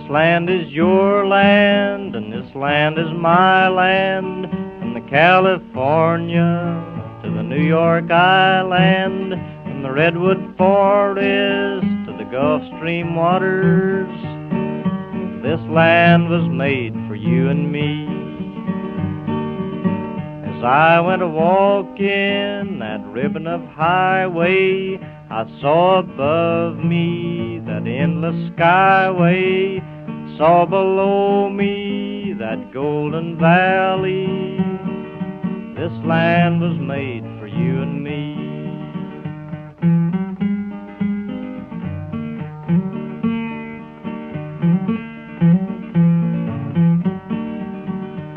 land is your land, and this land is my land. From the California to the New York Island, from the Redwood Forest to the Gulf Stream waters, this land was made for you and me. As I went a-walking that ribbon of highway, I saw above me that endless skyway, saw below me that golden valley. This land was made for you and me.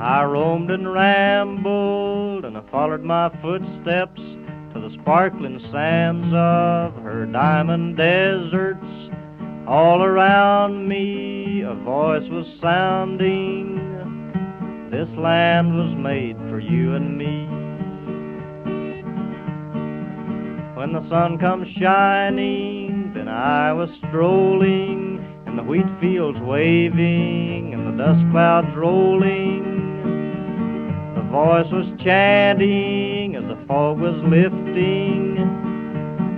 I roamed and rambled, and I followed my footsteps to the sparkling sands of her diamond deserts. All around me a voice was sounding, this land was made for you and me. When the sun comes shining, then I was strolling, and the wheat fields waving, and the dust clouds rolling. The voice was chanting as the fog was lifting,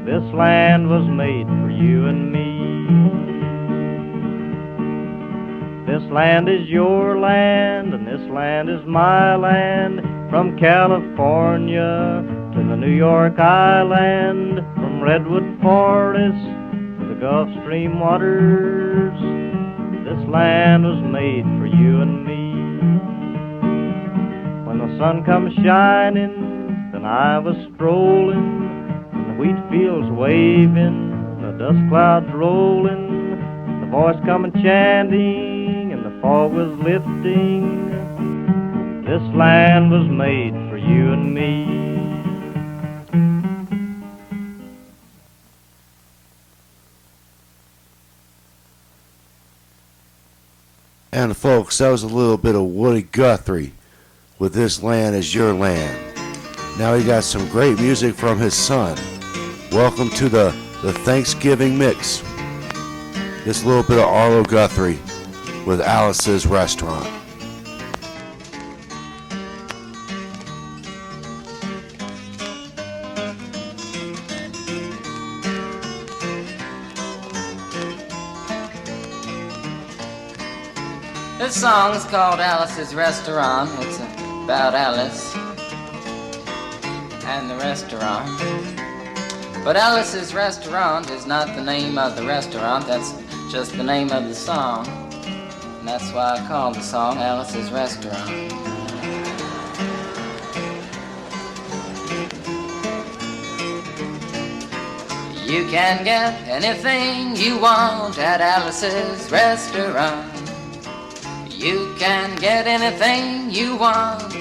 this land was made for you and me. This land is your land, and this land is my land. From California to the New York Island, from Redwood Forest to the Gulf Stream waters, this land was made for you and me. When the sun comes shining, then I was strolling, and the wheat fields waving, the dust clouds rolling, the voice coming chanting, and the fog was lifting. This land was made for you and me. And folks, that was a little bit of Woody Guthrie with This Land Is Your Land. Now he got some great music from his son. Welcome to the Thanksgiving Mix. This little bit of Arlo Guthrie with Alice's Restaurant. This song is called Alice's Restaurant. It's about Alice and the restaurant. But Alice's Restaurant is not the name of the restaurant, that's just the name of the song. And that's why I call the song Alice's Restaurant. You can get anything you want at Alice's Restaurant. You can get anything you want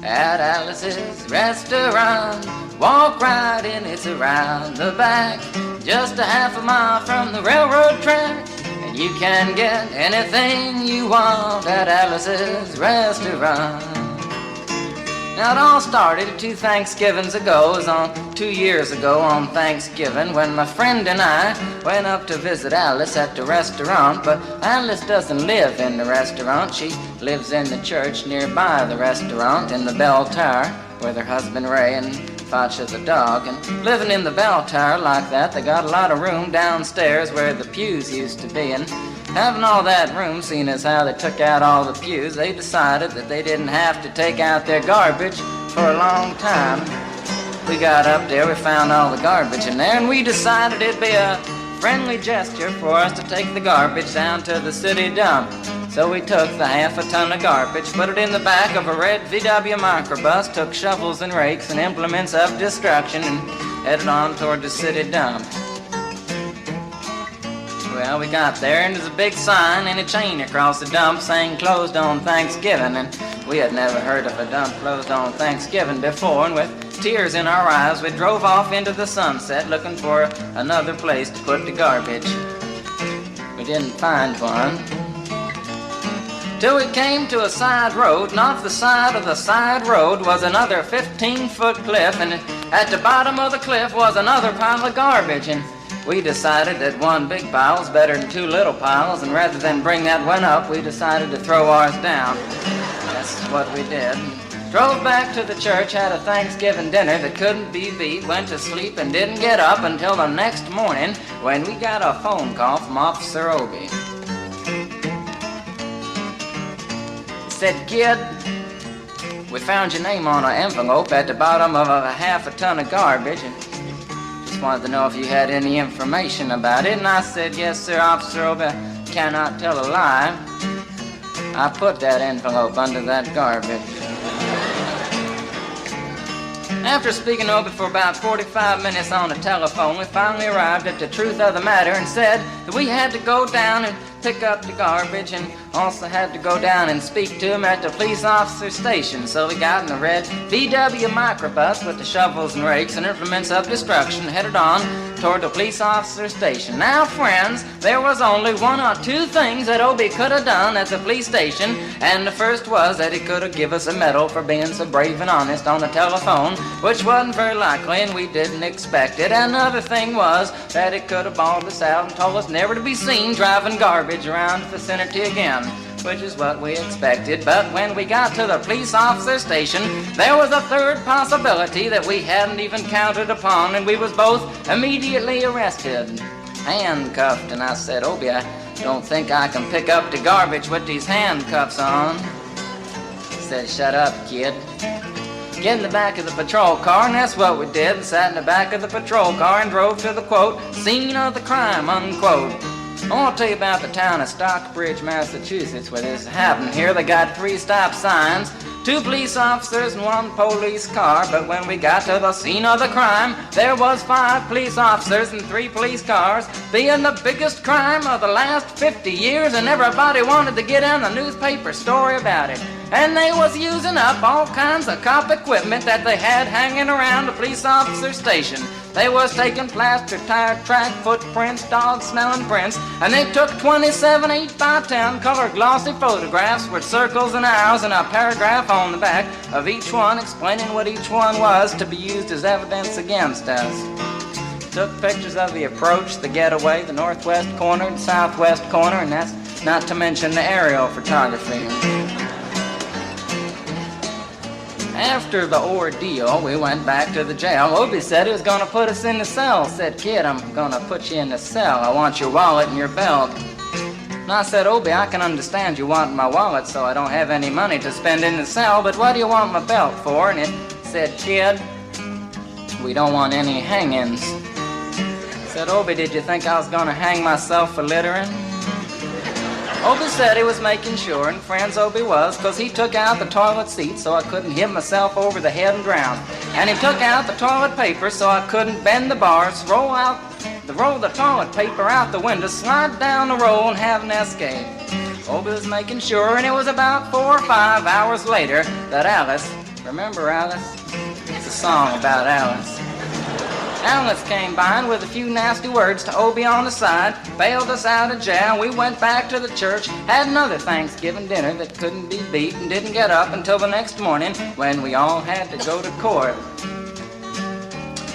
at Alice's Restaurant. Walk right in, it's around the back, just a half a mile from the railroad track. And you can get anything you want at Alice's Restaurant. Now it all started 2 Thanksgivings ago. It was on 2 years ago on Thanksgiving when my friend and I went up to visit Alice at the restaurant. But Alice doesn't live in the restaurant. She lives in the church nearby the restaurant in the bell tower with her husband Ray and Facha the dog. And living in the bell tower like that, they got a lot of room downstairs where the pews used to be. And having all that room, seeing as how they took out all the pews, they decided that they didn't have to take out their garbage for a long time. We got up there, we found all the garbage in there, and we decided it'd be a friendly gesture for us to take the garbage down to the city dump. So we took the half a ton of garbage, put it in the back of a red VW microbus, took shovels and rakes and implements of destruction, and headed on toward the city dump. Well, we got there, and there's a big sign and a chain across the dump saying closed on Thanksgiving, and we had never heard of a dump closed on Thanksgiving before, and with tears in our eyes, we drove off into the sunset looking for another place to put the garbage. We didn't find one till we came to a side road, and off the side of the side road was another 15-foot cliff, and at the bottom of the cliff was another pile of garbage. And we decided that one big pile was better than two little piles, and rather than bring that one up, we decided to throw ours down. That's what we did. Drove back to the church, had a Thanksgiving dinner that couldn't be beat, went to sleep and didn't get up until the next morning when we got a phone call from Officer Obie. He said, "Kid, we found your name on an envelope at the bottom of a half a ton of garbage, and just wanted to know if you had any information about it." And I said, "Yes, sir, Officer Obie, I cannot tell a lie. I put that envelope under that garbage." After speaking to Obie for about 45 minutes on the telephone, we finally arrived at the truth of the matter and said that we had to go down and pick up the garbage and also had to go down and speak to him at the police officer station. So we got in the red VW microbus with the shovels and rakes and implements of destruction, headed on toward the police officer station. Now, friends, there was only one or two things that Obie could have done at the police station, and the first was that he could have given us a medal for being so brave and honest on the telephone, which wasn't very likely and we didn't expect it. And another thing was that he could have bawled us out and told us never to be seen driving garbage around the vicinity again, which is what we expected. But when we got to the police officer station, there was a third possibility that we hadn't even counted upon, and we was both immediately arrested, handcuffed. And I said, "Obie, I don't think I can pick up the garbage with these handcuffs on." He said, "Shut up, kid. Get in the back of the patrol car," and that's what we did, and sat in the back of the patrol car and drove to the, quote, "scene of the crime," unquote. I want to tell you about the town of Stockbridge, Massachusetts, where this happened. Here they got 3 stop signs, 2 police officers and 1 police car. But when we got to the scene of the crime, there was 5 police officers and 3 police cars, being the biggest crime of the last 50 years, and everybody wanted to get in the newspaper story about it. And they was using up all kinds of cop equipment that they had hanging around the police officer station. They was taking plaster, tire track, footprints, dog-smelling prints, and they took 27 8x10 color glossy photographs with circles and arrows and a paragraph on the back of each one explaining what each one was to be used as evidence against us. Took pictures of the approach, the getaway, the northwest corner, the southwest corner, and that's not to mention the aerial photography. After the ordeal, we went back to the jail. Obie said he was going to put us in the cell. Said, "Kid, I'm going to put you in the cell. I want your wallet and your belt." And I said, "Obie, I can understand you want my wallet so I don't have any money to spend in the cell, but what do you want my belt for?" And it said, "Kid, we don't want any hangings." I said, "Obie, did you think I was going to hang myself for littering?" Obie said he was making sure, and friends Obie was, because he took out the toilet seat so I couldn't hit myself over the head and drown. And he took out the toilet paper so I couldn't bend the bars, roll the toilet paper out the window, slide down the roll, and have an escape. Obie was making sure, and it was about 4 or 5 hours later that Alice, remember Alice? It's a song about Alice. Alice came by and with a few nasty words to Obie on the side, bailed us out of jail. We went back to the church, had another Thanksgiving dinner that couldn't be beat, and didn't get up until the next morning when we all had to go to court.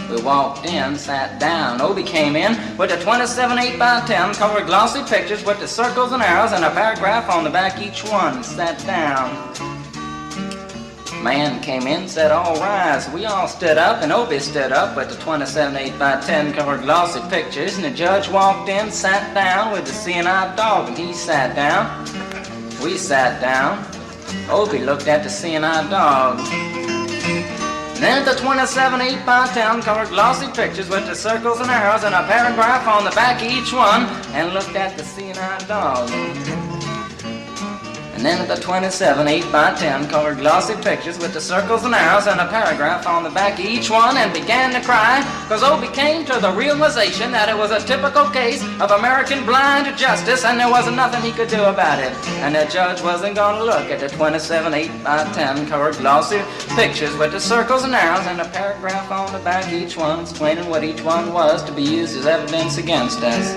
We walked in, sat down. Obie came in with the 27 8x10 colored glossy pictures with the circles and arrows and a paragraph on the back each one. Sat down. Man came in, said, "All rise." We all stood up, and Obie stood up with the 27 8x10 colored glossy pictures, and the judge walked in, sat down with the seeing-eyed dog, and he sat down. We sat down. Obie looked at the seeing-eyed dog. And then the 27 8x10 colored glossy pictures with the circles and arrows and a paragraph on the back of each one, and looked at the seeing-eyed dog. And then the 27 8x10 colored glossy pictures with the circles and arrows and a paragraph on the back of each one, and began to cry, because Obie came to the realization that it was a typical case of American blind justice, and there wasn't nothing he could do about it. And the judge wasn't going to look at the 27 8x10 colored glossy pictures with the circles and arrows and a paragraph on the back of each one explaining what each one was to be used as evidence against us.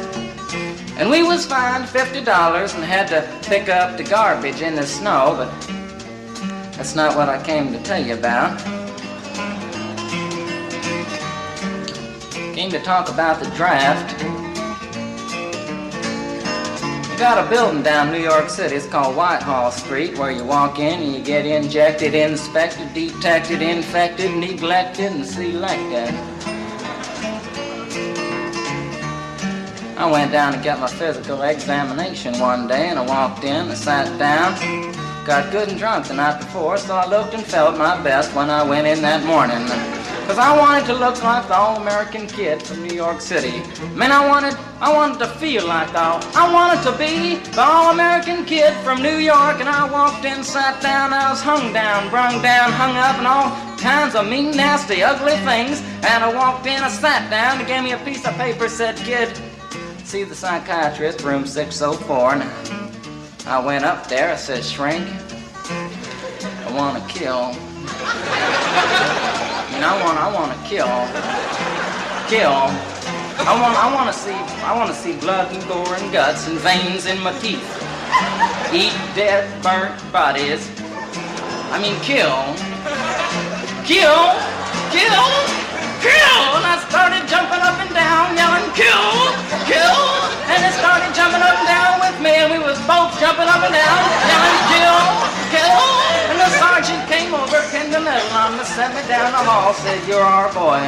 And we was fined $50 and had to pick up the garbage in the snow, but that's not what I came to tell you about. came to talk about the draft. You got a building down New York City, it's called Whitehall Street, where you walk in and you get injected, inspected, detected, infected, neglected, and selected. I went down to get my physical examination one day, and I walked in, I sat down, got good and drunk the night before, so I looked and felt my best when I went in that morning. Because I wanted to look like the all-American kid from New York City. Man, I wanted to feel like I wanted to be the all-American kid from New York. And I walked in, sat down, I was hung down, brung down, hung up, and all kinds of mean, nasty, ugly things. And I walked in, I sat down, they gave me a piece of paper, said, "Kid, see the psychiatrist, room 604. And I went up there, I said, "Shrink, I want to kill. I want to kill. I want to see blood and gore and guts and veins in my teeth. Eat dead, burnt bodies. I mean, kill. And I started jumping up and down, yelling, kill. And it started jumping up and down with me, and we was both jumping up and down, yelling, kill. And the sergeant came over, pinned the medal on me, set me down the hall, said, "You're our boy."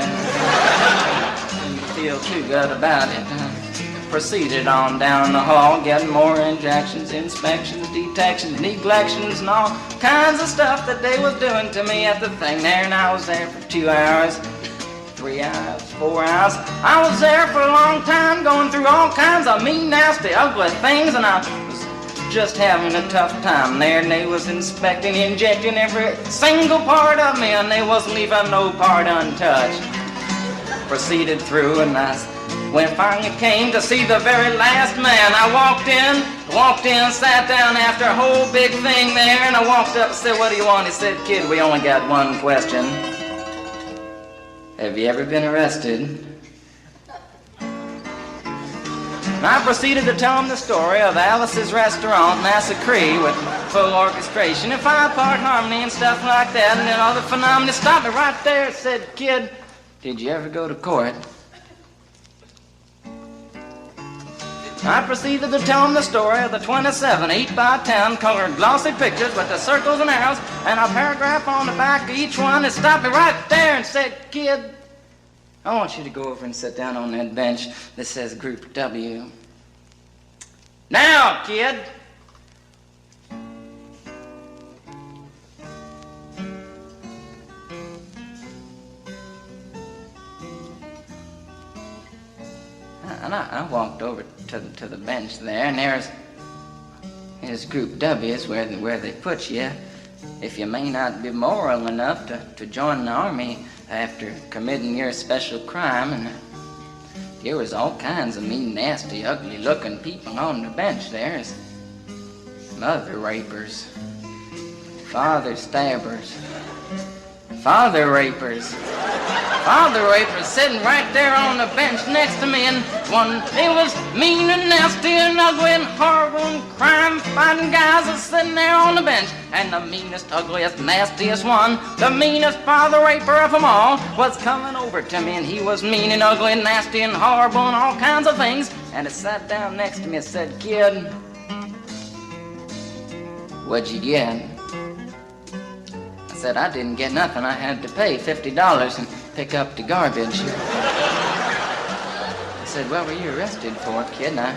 Didn't feel too good about it. Proceeded on down the hall, getting more injections, inspections, detections, neglections, and all kinds of stuff that they was doing to me at the thing there. And I was there for 2 hours, 3 hours, 4 hours. I was there for a long time, going through all kinds of mean, nasty, ugly things, and I was just having a tough time there. And they was inspecting, injecting every single part of me, and they wasn't leaving no part untouched. Proceeded through, and when finally came to see the very last man, I walked in, sat down after a whole big thing there, and I walked up and said, "What do you want?" He said, "Kid, we only got one question. Have you ever been arrested?" And I proceeded to tell him the story of Alice's Restaurant, Massacre, with full orchestration and 5-part harmony and stuff like that, and then all the phenomena. Stopped me right there and said, "Kid, did you ever go to court?" I proceeded to tell him the story of the 27 8x10 colored glossy pictures with the circles and arrows and a paragraph on the back of each one. And stopped me right there and said, "Kid, I want you to go over and sit down on that bench that says Group W. Now, kid." And I walked over to the bench there, and there's Group W is where they put you if you may not be moral enough to join the army after committing your special crime. And there was all kinds of mean, nasty, ugly-looking people on the bench there. As mother rapers, father stabbers, father rapers sitting right there on the bench next to me, and they was mean and nasty and ugly and horrible and crime-fighting guys was sitting there on the bench. And the meanest, ugliest, nastiest one, the meanest father raper of them all, was coming over to me, and he was mean and ugly and nasty and horrible and all kinds of things. And he sat down next to me and said, "Kid, what'd you get?" I said, "I didn't get nothing. I had to pay $50 and pick up the garbage." I said, "What were you arrested for, kid?" And I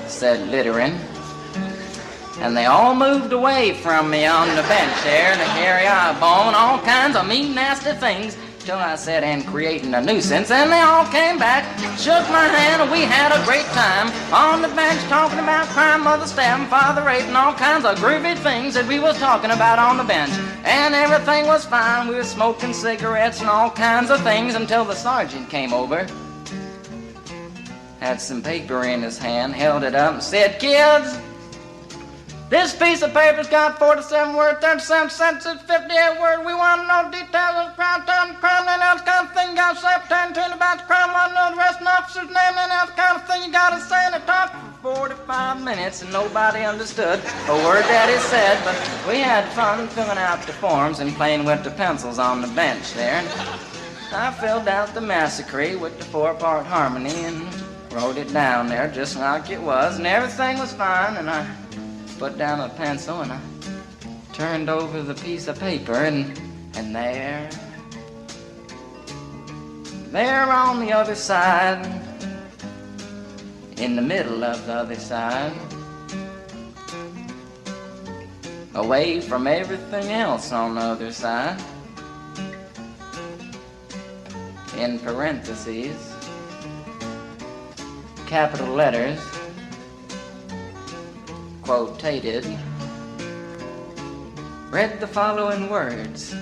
said, "Littering." And they all moved away from me on the bench there, the hairy eyeball and all kinds of mean, nasty things, till I said, "And creating a nuisance." And they all came back, shook my hand, and we had a great time on the bench talking about crime, mother stabbing, father rape, and all kinds of groovy things that we was talking about on the bench. And everything was fine. We were smoking cigarettes and all kinds of things until the sergeant came over, had some paper in his hand, held it up and said, "Kids, this piece of paper's got 47 words, 37 sentences, 58 words. We want to know details of the crime, and else kind of thing. You got to say pretend about the crime, want to know the rest of the officer's name, and else kind of thing you got to say." And it talked for 45 minutes, and nobody understood a word that he said, but we had fun filling out the forms and playing with the pencils on the bench there. I filled out the massacre with the 4-part harmony and wrote it down there just like it was, and everything was fine, and I put down a pencil and I turned over the piece of paper, and there on the other side, in the middle of the other side, away from everything else on the other side, in parentheses, capital letters, quotated, read the following words.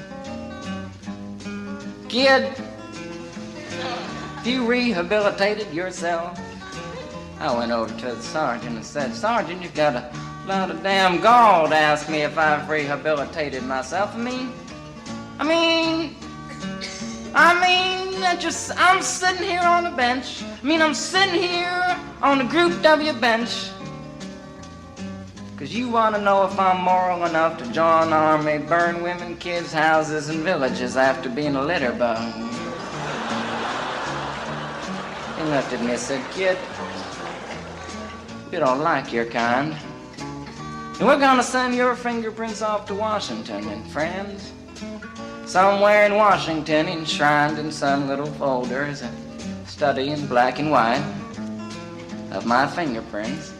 Kid, if you rehabilitated yourself. I went over to the sergeant and said, Sergeant, you've got a lot of damn gall to ask me if I've rehabilitated myself. I'm sitting here on a bench. I'm sitting here on the Group W bench. Because you want to know if I'm moral enough to join the army, burn women, kids, houses, and villages after being a litter bug. He looked at me and said, Kid, you don't like your kind. And we're going to send your fingerprints off to Washington, and friends, somewhere in Washington, enshrined in some little folder, is a study in black and white of my fingerprints.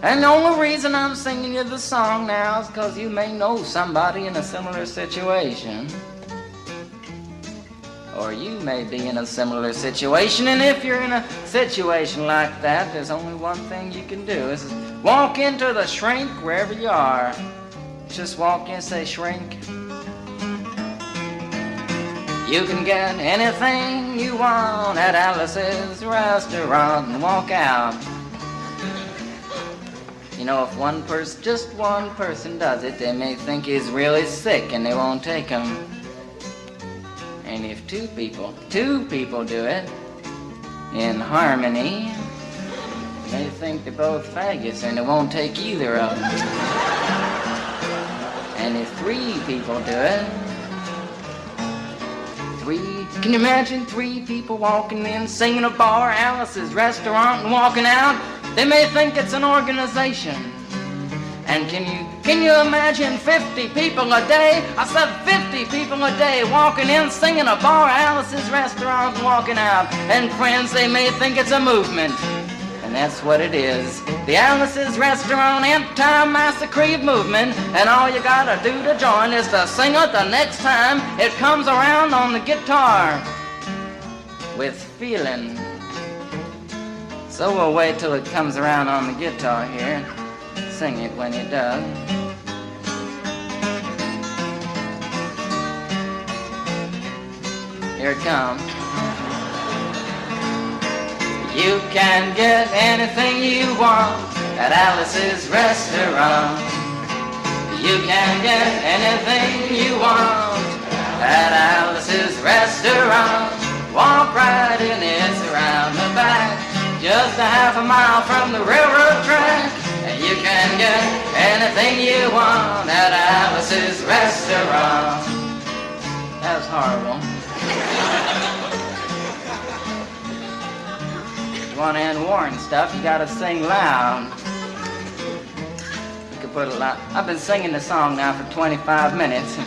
And the only reason I'm singing you the song now is because you may know somebody in a similar situation. Or you may be in a similar situation, and if you're in a situation like that, there's only one thing you can do, is walk into the shrink wherever you are. Just walk in and say, shrink. You can get anything you want at Alice's restaurant and walk out. You know, if one person, just one person does it, they may think he's really sick and they won't take him. And if two people do it in harmony, they think they're both faggots and they won't take either of them. And if 3 people do it, can you imagine 3 people walking in, singing a bar, Alice's restaurant, and walking out? They may think it's an organization. And can you imagine 50 people a day? I said 50 people a day walking in, singing a bar, Alice's restaurant, and walking out. And friends, they may think it's a movement. And that's what it is. The Alice's Restaurant Anti-Massacre Movement. And all you gotta do to join is to sing it the next time it comes around on the guitar. With feeling. So we'll wait till it comes around on the guitar here. Sing it when it does. Here it comes. You can get anything you want at Alice's restaurant. You can get anything you want at Alice's restaurant. Walk right in, it's around the back, just a half a mile from the railroad track. And you can get anything you want at Alice's restaurant. That was horrible. If you want to end war and stuff, you gotta sing loud. You could put a lot. I've been singing the song now for 25 minutes.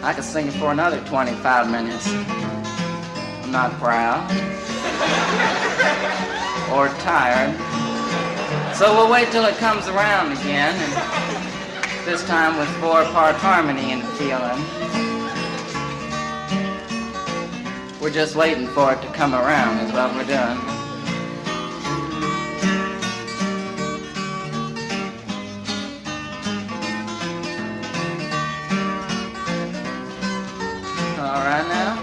I could sing it for another 25 minutes. I'm not proud or tired. So we'll wait till it comes around again, and this time with 4-part harmony and feeling. We're just waiting for it to come around is what we're doing. All right now.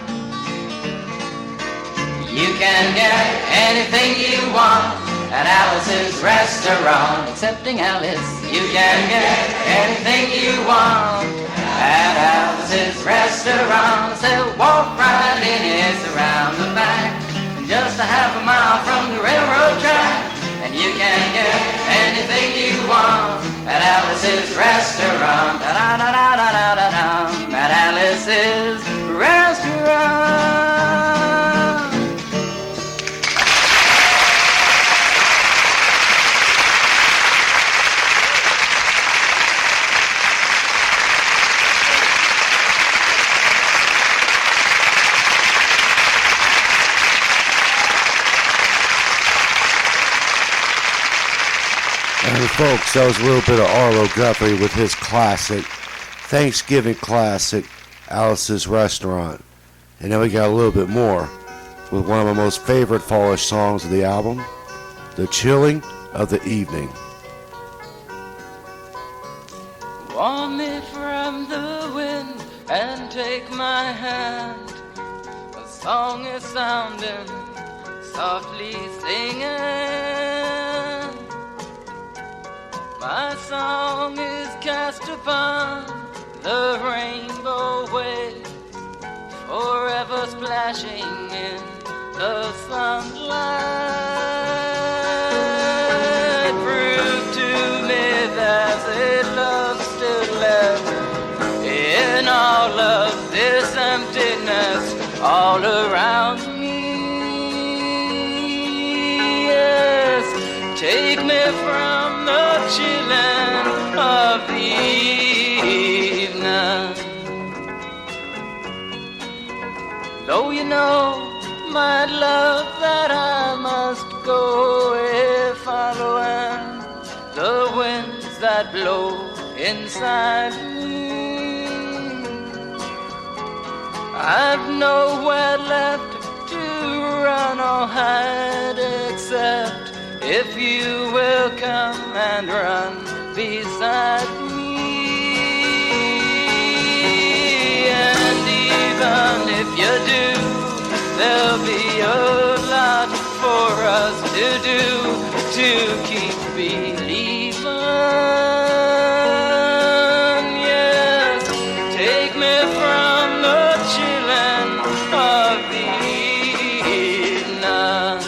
You can get anything you want at Alice's restaurant, excepting Alice. You can get anything you want at Alice's restaurant. So walk right in, it's around the back, just a half a mile from the railroad track. And you can get anything you want at Alice's restaurant. Da-da-da-da-da-da-da, at Alice's restaurant. Folks, that was a little bit of Arlo Guthrie with his classic, Thanksgiving classic, Alice's Restaurant. And then we got a little bit more with one of my most favorite fallish songs of the album, The Chilling of the Evening. Warm me from the wind and take my hand. A song is sounding, softly singing. My song is cast upon the rainbow wave, forever splashing in the sunlight. Prove to me there's a love still left in all of this emptiness all around me. Yes, take me from the chilling of the evening. Though you know, my love, that I must go following the winds that blow inside me. I've nowhere left to run or hide except if you will come and run beside me. And even if you do, there'll be a lot for us to do to keep believing. Yes, take me from the chilling of the evening.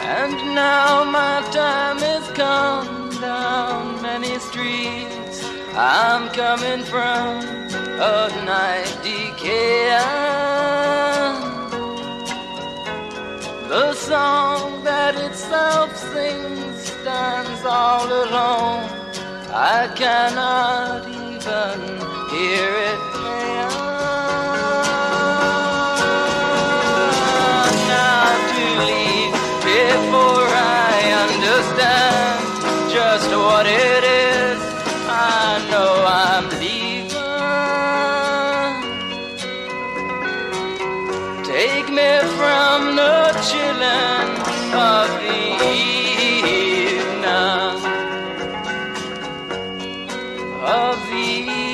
And now my time is come. Down many streets I'm coming from a night decay. The song that itself sings stands all alone. I cannot even hear it play. Now to leave before I understand just what it is, I know I'm leaving. Take me from the chilling of the evening, of the evening.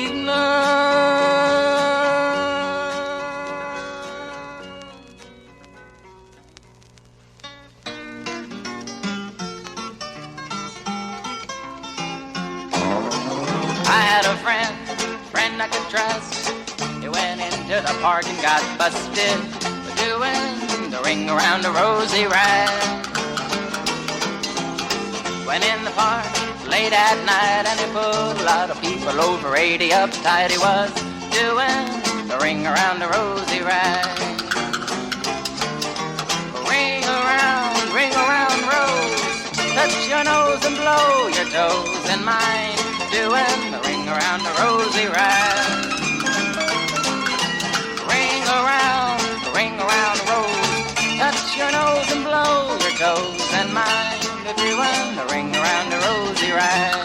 Friend I could trust. He went into the park and got busted for doing the ring around the rosy ride. Went in the park late at night and he put a lot of people over 80 uptight. He was doing the ring around the rosy ride. Ring around rose, touch your nose and blow your toes in mine. Doing the ring around the rosy ride. Ring around rose, touch your nose and blow your toes and mine. Doing the ring around the rosy ride.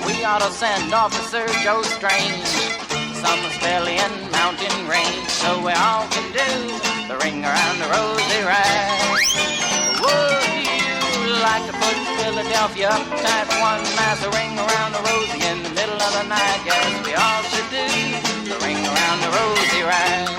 We ought to send Officer Joe Strange some Australian mountain range so we all can do the ring around the rosy ride. Would you like to put Philadelphia up tight, one mass ring around the rosy in the middle of the night? Yes, we all should do the ring around the rosy ride.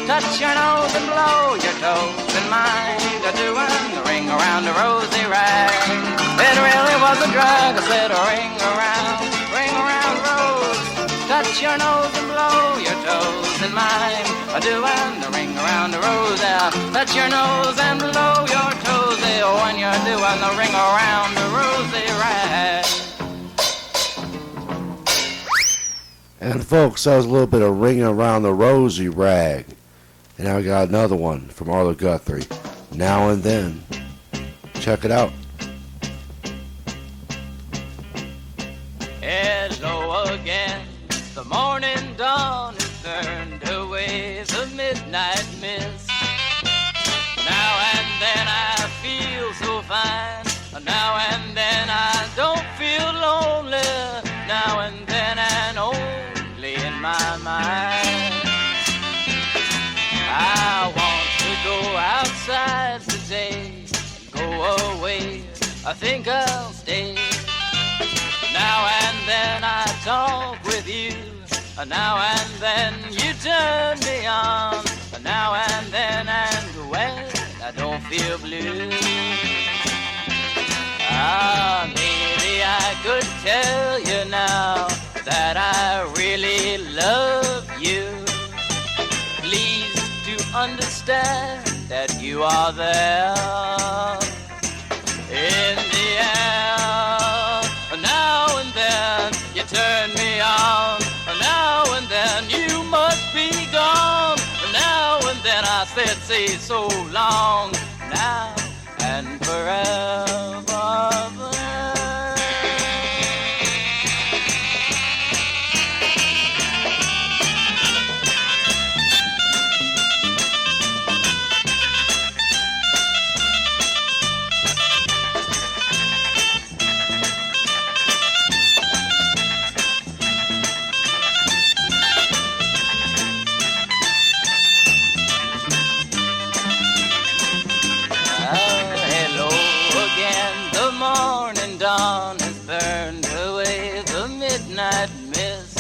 Touch your nose and blow your toes and mind a doing the ring around the rosy ride. It really was a drug, I said a ring around rose. touch your nose and blow your toes in mine. Doing the ring around the rosy. Touch your nose and blow your toesy when you're doing the ring around the rosy rag. And folks, that was a little bit of ringing around the rosy rag. And now we got another one from Arlo Guthrie, Now and Then. Check it out. Hello again, the morning dawn has turned away the midnight mist. Now and then I feel so fine. Now and then I don't feel lonely. Now and then and only in my mind. I want to go outside today and go away. I think I'll stay. Now and then I talk with you. Now and then you turn me on. Now and then and when I don't feel blue. Ah, maybe I could tell you now that I really love you. Please to understand that you are there in the air. Now and then you turn me on. Now and then you must be gone. Now and then I said say so long. Now and forever. Dawn has burned away the midnight mist.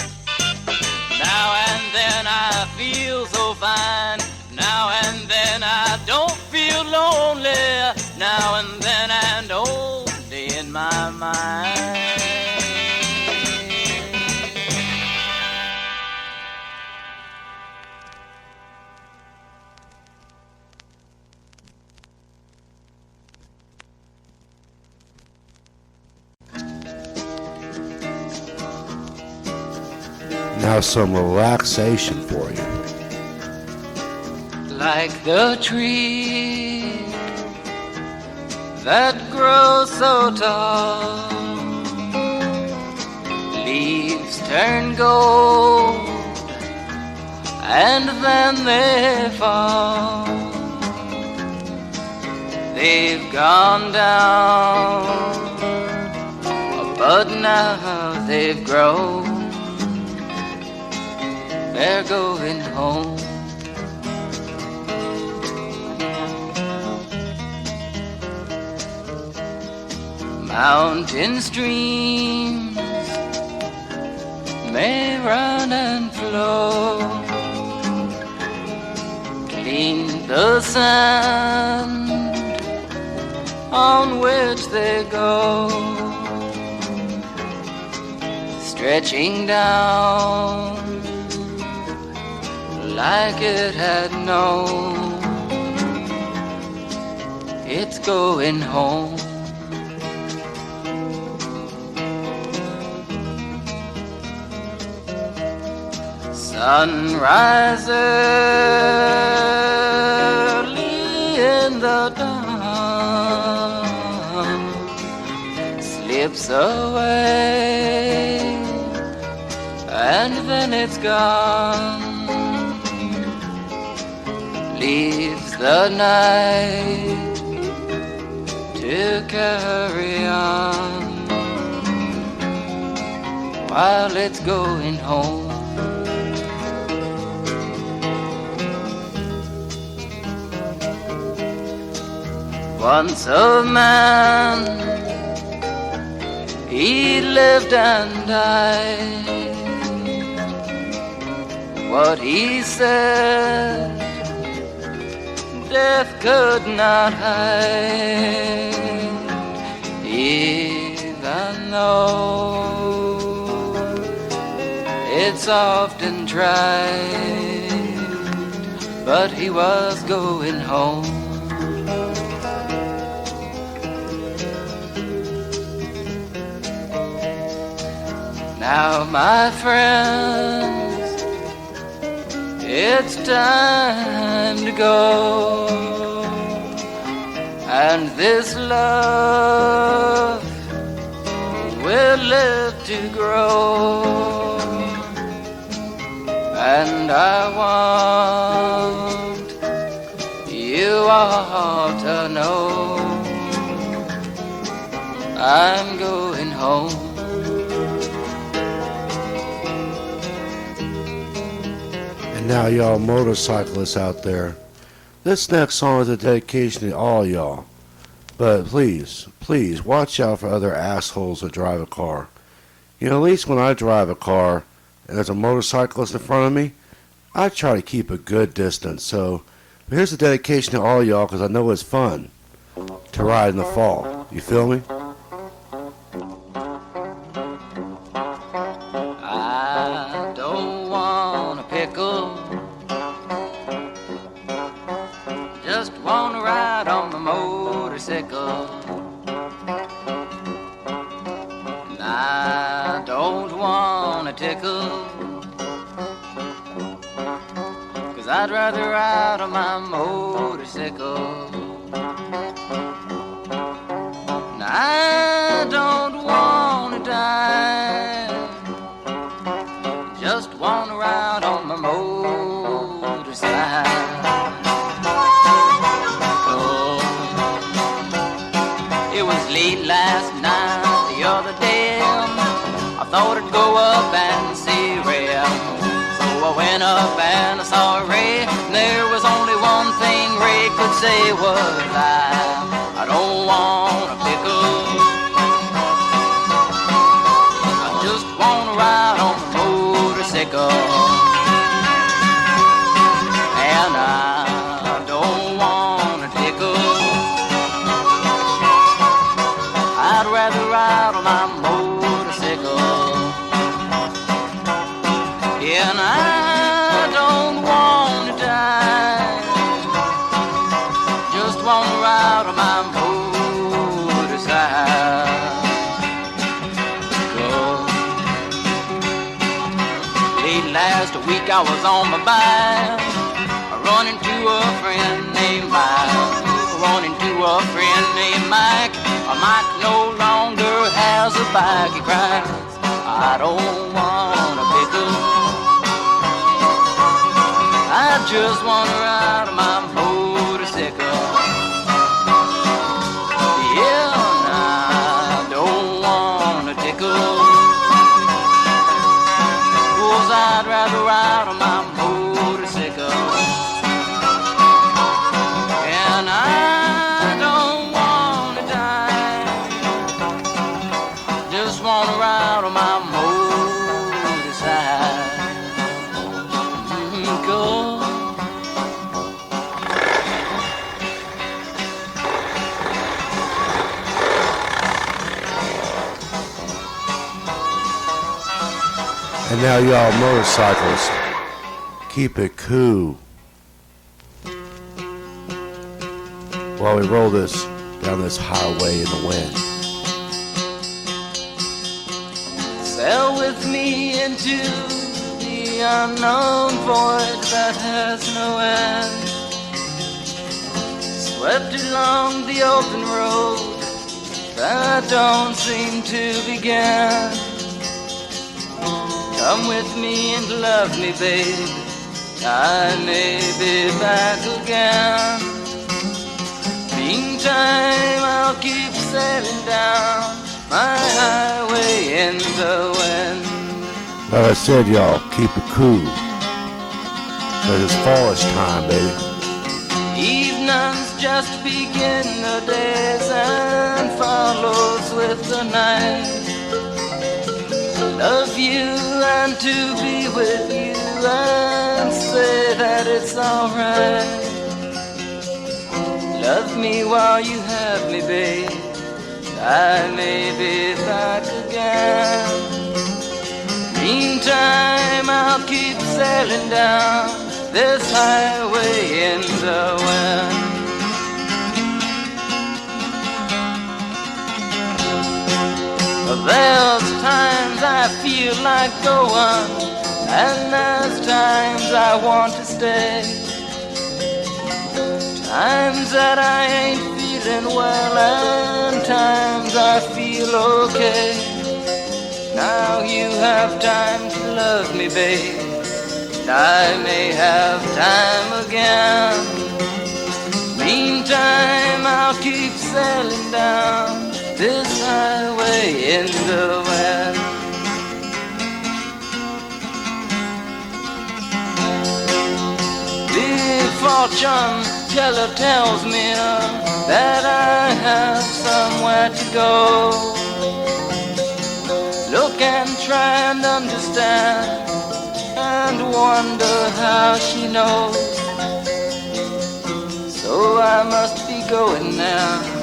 Now and then I feel so fine. Now and then I don't feel lonely. Now and then and only in my mind. Now some relaxation for you. Like the tree that grows so tall, leaves turn gold and then they fall. They've gone down, but now they've grown. They're going home. Mountain streams may run and flow, clean the sand on which they go, stretching down like it had known. It's going home. Sunrise early in the dawn slips away and then it's gone. Leaves the night to carry on while it's going home. Once a man, he lived and died. What he said, death could not hide, even though It's often tried, but he was going home. Now, my friends, it's time to go, and this love will live to grow, and I want you all to know I'm going home. And now, y'all motorcyclists out there, this next song is a dedication to all y'all. But please, please, watch out for other assholes that drive a car. You know, at least when I drive a car and there's a motorcyclist in front of me, I try to keep a good distance. So here's a dedication to all y'all, because I know it's fun to ride in the fall. You feel me? I don't want a pickle, just want to ride on my motorcycle. And I don't want a tickle, 'cause I'd rather ride on my motorcycle. And I don't want to die, just want to ride on my motorcycle. It was late last night, the other day, I thought I'd go up and see Ray. So I went up and I saw Ray, and there was only one thing Ray could say was, I don't want a pickle, I just want to ride on my motorcycle. And I don't want a tickle, I'd rather ride on my motorcycle. And I don't want to die, just want to ride on my motorcycle. Late last week I was on my bike, I run into a friend named Mike. Run into a friend named Mike. Mike no longer has a bike. He cries, I don't want a pickle, I just want to ride on my motorcycle. Yeah, and I don't want a tickle, 'cause I'd rather ride on my motorcycle. And I don't want to die, just want to ride on my motorcycle. And now, y'all motorcycles, keep it cool while we roll this down this highway in the wind. Sail with me into the unknown void that has no end. Swept along the open road that don't seem to begin. Come with me and love me, babe, I may be back again. Meantime, I'll keep sailing down my highway in the wind. Like I said, y'all, keep it cool, 'cause it's fallish time, baby. Evenings just begin the days and follows with the night. Love you and to be with you and say that it's alright. Love me while you have me, babe, I may be back again. Meantime, keep sailing down this highway in the wind. There's times I feel like going, and there's times I want to stay. Times that I ain't feeling well, and times I feel okay. Now you have time to love me, babe, and I may have time again. Meantime, I'll keep sailing down this highway in the wind. The fortune teller tells me that I have somewhere to go. Look and try and understand and wonder how she knows. So I must be going now.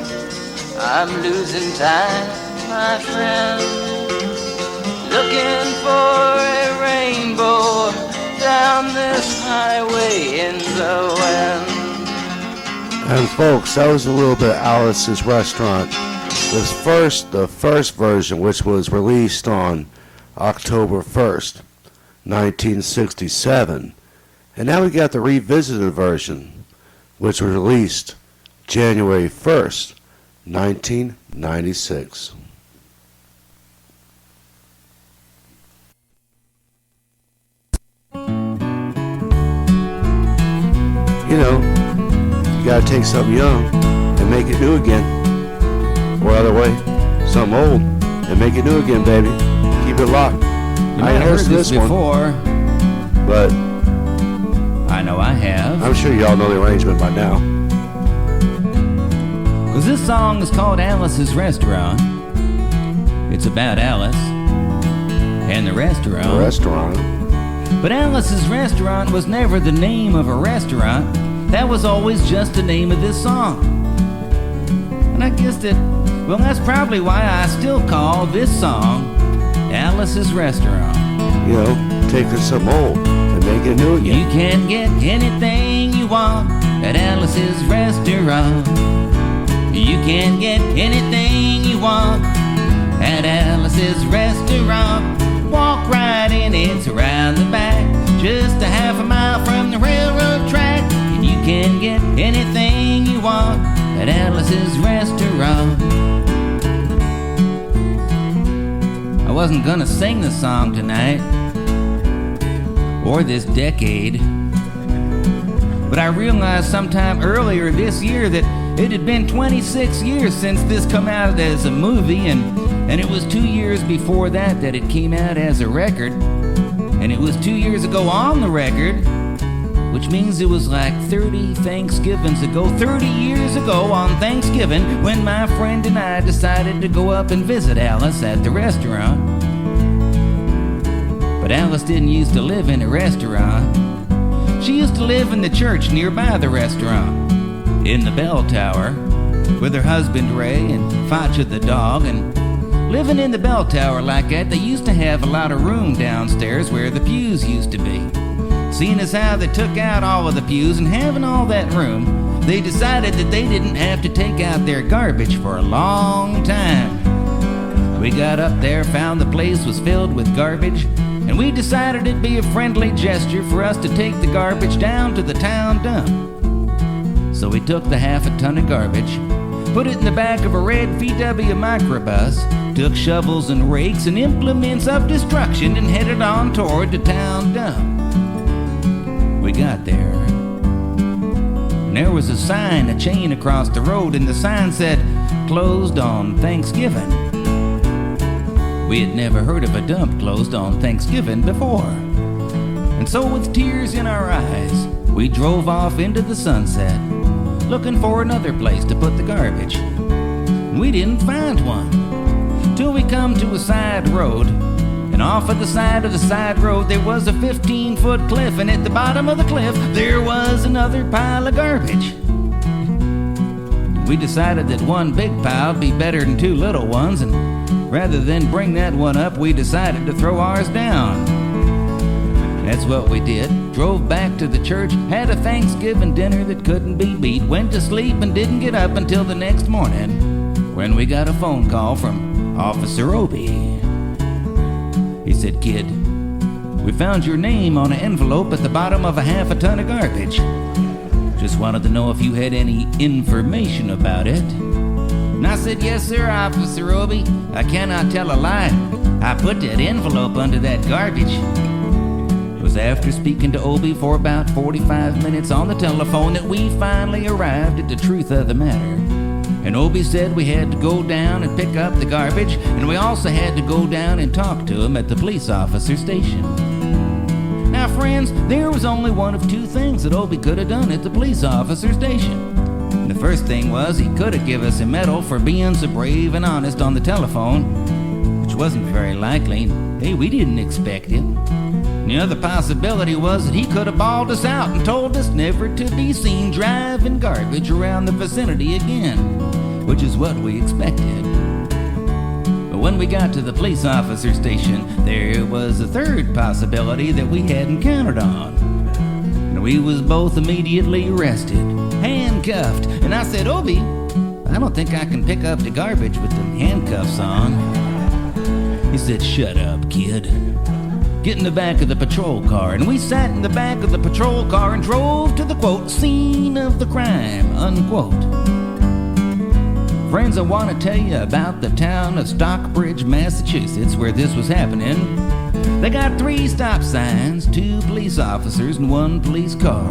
I'm losing time, my friend, looking for a rainbow down this highway in the wind. And folks, that was a little bit of Alice's Restaurant. The first version, which was released on October 1st, 1967. And now we got the revisited version, which was released January 1st, 1996. You know, you gotta take something young and make it new again. Or other way, something old and make it new again, baby. Keep it locked. I ain't heard this before, but I know I have. I'm sure y'all know the arrangement by now. Cause this song is called Alice's Restaurant. It's about Alice and the restaurant. The restaurant. But Alice's Restaurant was never the name of a restaurant. That was always just the name of this song. And I guess that's probably why I still call this song Alice's Restaurant. You know, take something old and make it new again. You can get anything you want at Alice's Restaurant. You can get anything you want at Alice's Restaurant. Walk right in, it's around the back, just a half a mile from the railroad track. And you can get anything you want at Alice's Restaurant. I wasn't gonna sing the song tonight, or this decade, but I realized sometime earlier this year that it had been 26 years since this come out as a movie, and it was 2 years before that it came out as a record, and it was 2 years ago on the record, which means it was like 30 Thanksgivings ago, 30 years ago on Thanksgiving, when my friend and I decided to go up and visit Alice at the restaurant. But Alice didn't used to live in a restaurant. She used to live in the church nearby the restaurant, in the bell tower, with her husband Ray and Facha the dog. And living in the bell tower like that, they used to have a lot of room downstairs where the pews used to be. Seeing as how they took out all of the pews and having all that room, they decided that they didn't have to take out their garbage for a long time. We got up there, found the place was filled with garbage, and we decided it'd be a friendly gesture for us to take the garbage down to the town dump. So we took the half a ton of garbage, put it in the back of a red VW microbus, took shovels and rakes and implements of destruction, and headed on toward the town dump. We got there, and there was a sign, a chain across the road, and the sign said, "Closed on Thanksgiving." We had never heard of a dump closed on Thanksgiving before. And so with tears in our eyes, we drove off into the sunset, looking for another place to put the garbage. And we didn't find one, till we come to a side road. And off of the side road there was a 15-foot cliff, and at the bottom of the cliff there was another pile of garbage. We decided that one big pile would be better than two little ones, and rather than bring that one up, we decided to throw ours down. That's what we did. Drove back to the church, had a Thanksgiving dinner that couldn't be beat, went to sleep and didn't get up until the next morning when we got a phone call from Officer Obie. He said, "Kid, we found your name on an envelope at the bottom of a half a ton of garbage. Just wanted to know if you had any information about it." And I said, "Yes, sir, Officer Obie. I cannot tell a lie. I put that envelope under that garbage." It was after speaking to Obie for about 45 minutes on the telephone that we finally arrived at the truth of the matter. And Obie said we had to go down and pick up the garbage, and we also had to go down and talk to him at the police officer station. Now, friends, there was only one of two things that Obie could have done at the police officer station. The first thing was he could have given us a medal for being so brave and honest on the telephone, which wasn't very likely. Hey, we didn't expect it. The other possibility was that he could have bawled us out and told us never to be seen driving garbage around the vicinity again, which is what we expected. But when we got to the police officer station, there was a third possibility that we hadn't counted on. And we was both immediately arrested, handcuffed, and I said, "Obie, I don't think I can pick up the garbage with them handcuffs on." He said, "Shut up, kid. Get in the back of the patrol car." And we sat in the back of the patrol car and drove to the, quote, "scene of the crime," unquote. Friends, I want to tell you about the town of Stockbridge, Massachusetts, where this was happening. They got 3 stop signs, 2 police officers, and 1 police car.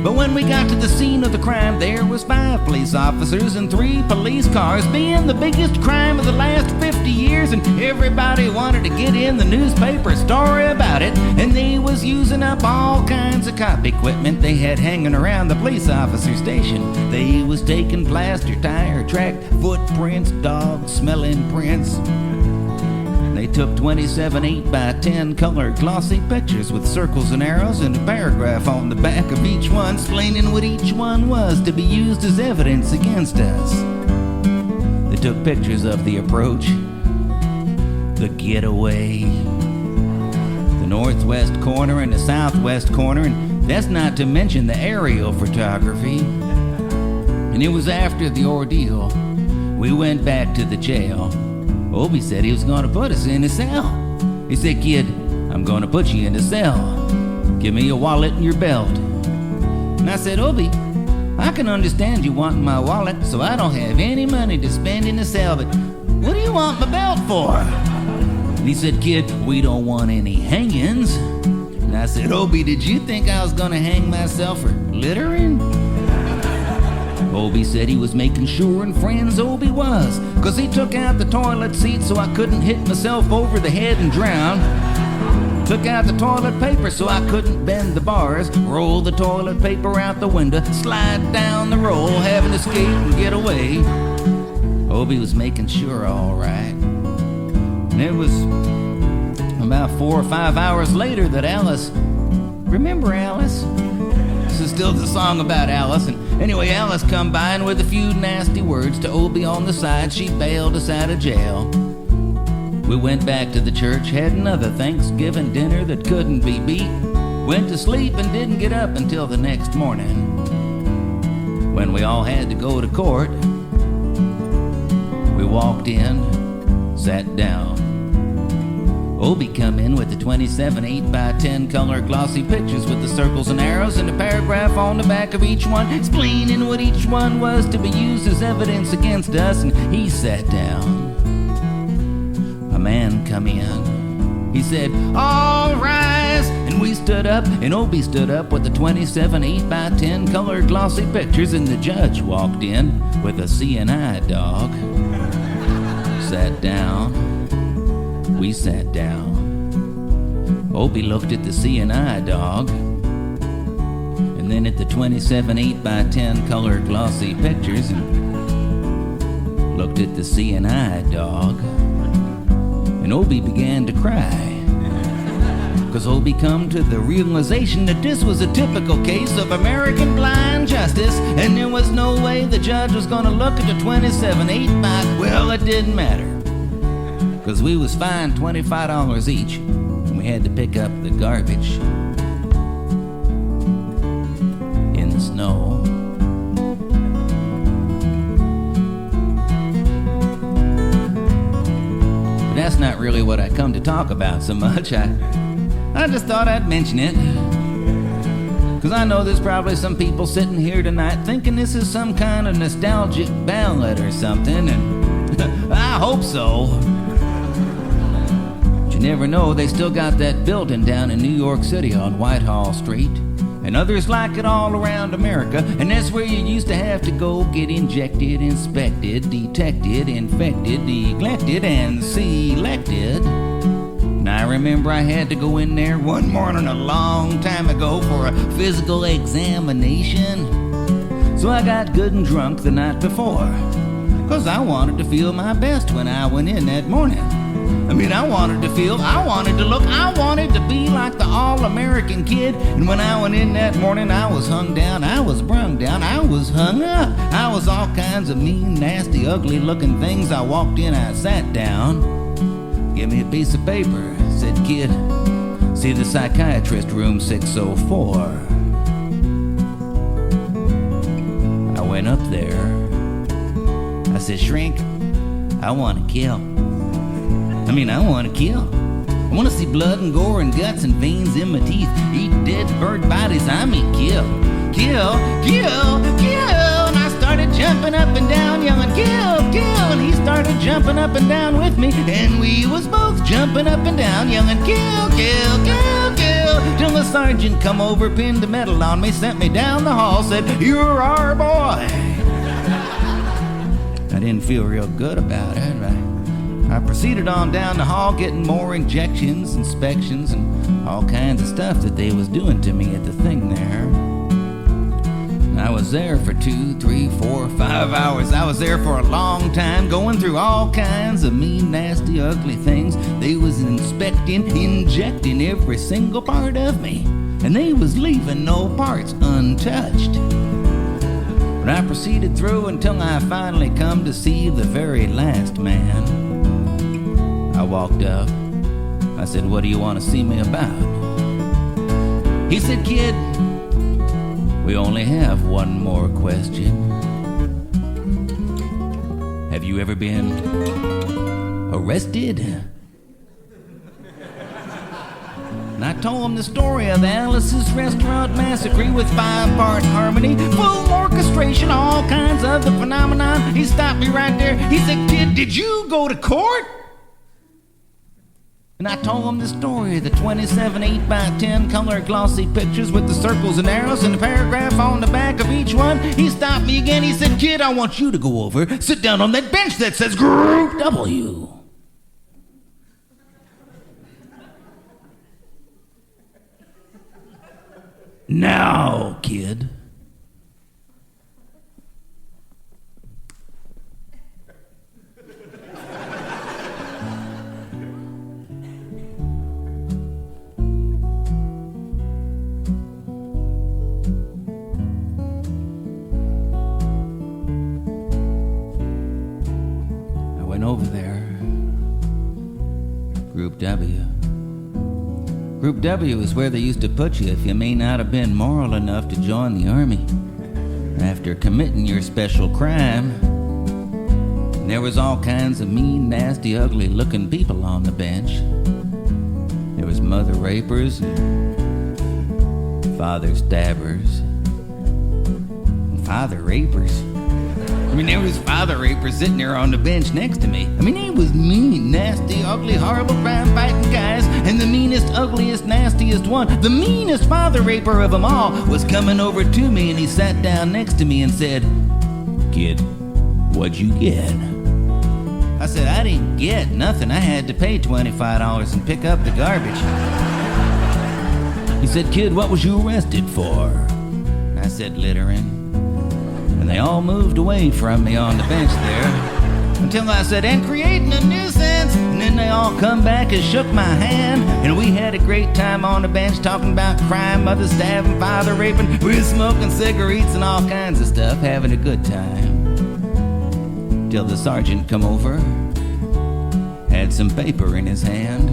But when we got to the scene of the crime, there was 5 police officers and 3 police cars, being the biggest crime of the last 50 years, and everybody wanted to get in the newspaper story about it, and they was using up all kinds of cop equipment they had hanging around the police officer station. They was taking plaster, tire track, footprints, dog-smelling prints. They took 27 8x10 colored glossy pictures with circles and arrows and a paragraph on the back of each one explaining what each one was to be used as evidence against us. They took pictures of the approach, the getaway, the northwest corner and the southwest corner, and that's not to mention the aerial photography. And it was after the ordeal we went back to the jail. Obie said he was going to put us in a cell. He said, "Kid, I'm going to put you in a cell. Give me your wallet and your belt." And I said, "Obie, I can understand you wanting my wallet, so I don't have any money to spend in the cell, but what do you want my belt for?" And he said, "Kid, we don't want any hangings." And I said, "Obie, did you think I was going to hang myself for littering?" Obie said he was making sure, and friends, Obie was, 'cause he took out the toilet seat so I couldn't hit myself over the head and drown. Took out the toilet paper so I couldn't bend the bars, roll the toilet paper out the window, slide down the roll, have an escape and get away. Obie was making sure, all right. And it was about 4 or 5 hours later that Alice, remember Alice? This is still the song about Alice. And anyway, Alice come by, and with a few nasty words to Obie on the side, she bailed us out of jail. We went back to the church, had another Thanksgiving dinner that couldn't be beat, went to sleep and didn't get up until the next morning. When we all had to go to court, we walked in, sat down. Obie come in with the 27 8x10 color glossy pictures with the circles and arrows and a paragraph on the back of each one explaining what each one was to be used as evidence against us, and he sat down. A man come in. He said, "All rise!" And we stood up, and Obie stood up with the 27 8x10 color glossy pictures, and the judge walked in with a CNI dog. Sat down. We sat down. Obie looked at the CNI dog, and then at the 27 8x10 colored glossy pictures, and looked at the CNI dog, and Obie began to cry. Because Obie come to the realization that this was a typical case of American blind justice, and there was no way the judge was going to look at the 27 8x. Well, it didn't matter, because we was fined $25 each, and we had to pick up the garbage in the snow. But that's not really what I come to talk about so much. I just thought I'd mention it, 'cause I know there's probably some people sitting here tonight thinking this is some kind of nostalgic ballad or something, and I hope so. But you never know, they still got that building down in New York City on Whitehall Street, and others like it all around America, and that's where you used to have to go get injected, inspected, detected, infected, neglected, and selected. And I remember I had to go in there one morning a long time ago for a physical examination. So I got good and drunk the night before, 'cause I wanted to feel my best when I went in that morning. I mean, I wanted to feel, I wanted to look, I wanted to be like the all-American kid. And when I went in that morning, I was hung down, I was brung down, I was hung up. I was all kinds of mean, nasty, ugly-looking things. I walked in, I sat down. Give me a piece of paper, said, "Kid, see the psychiatrist, room 604. I went up there. I said, "Shrink, I want to kill. I mean, I want to kill. I want to see blood and gore and guts and veins in my teeth. Eat dead bird bodies. I mean, kill, kill, kill, kill." And I started jumping up and down, yelling, "Kill, kill." And he started jumping up and down with me, and we was both jumping up and down, yelling, "Kill, kill, kill, kill." Till the sergeant come over, pinned a medal on me, sent me down the hall, said, "You're our boy." I didn't feel real good about it. I proceeded on down the hall, getting more injections, inspections, and all kinds of stuff that they was doing to me at the thing there. I was there for 2, 3, 4, 5 hours. I was there for a long time, going through all kinds of mean, nasty, ugly things. They was inspecting, injecting every single part of me, and they was leaving no parts untouched. But I proceeded through until I finally come to see the very last man. I walked up. I said, "What do you want to see me about?" He said, "Kid, we only have one more question. Have you ever been arrested?" And I told him the story of Alice's Restaurant Massacre with 5-part harmony, full orchestration, all kinds of the phenomenon. He stopped me right there. He said, "Kid, did you go to court?" And I told him the story of the 27 8x10 color glossy pictures with the circles and arrows and the paragraph on the back of each one. He stopped me again. He said, "Kid, I want you to go over, sit down on that bench that says Group W. Now, kid." Over there. Group W. Group W is where they used to put you if you may not have been moral enough to join the army after committing your special crime. And there was all kinds of mean, nasty, ugly looking people on the bench. There was mother rapers and father stabbers. Father rapers? I mean, there was father rapers sitting there on the bench next to me. I mean, he was mean, nasty, ugly, horrible, crime-fighting guys. And the meanest, ugliest, nastiest one, the meanest father raper of them all, was coming over to me, and he sat down next to me and said, "Kid, what'd you get?" I said, "I didn't get nothing. I had to pay $25 and pick up the garbage." He said, "Kid, what was you arrested for?" I said, "Littering." And they all moved away from me on the bench there until I said, "And creating a nuisance." And then they all come back and shook my hand, and we had a great time on the bench talking about crime, mother stabbing, father raping. We were smoking cigarettes and all kinds of stuff, having a good time. Till the sergeant come over, had some paper in his hand.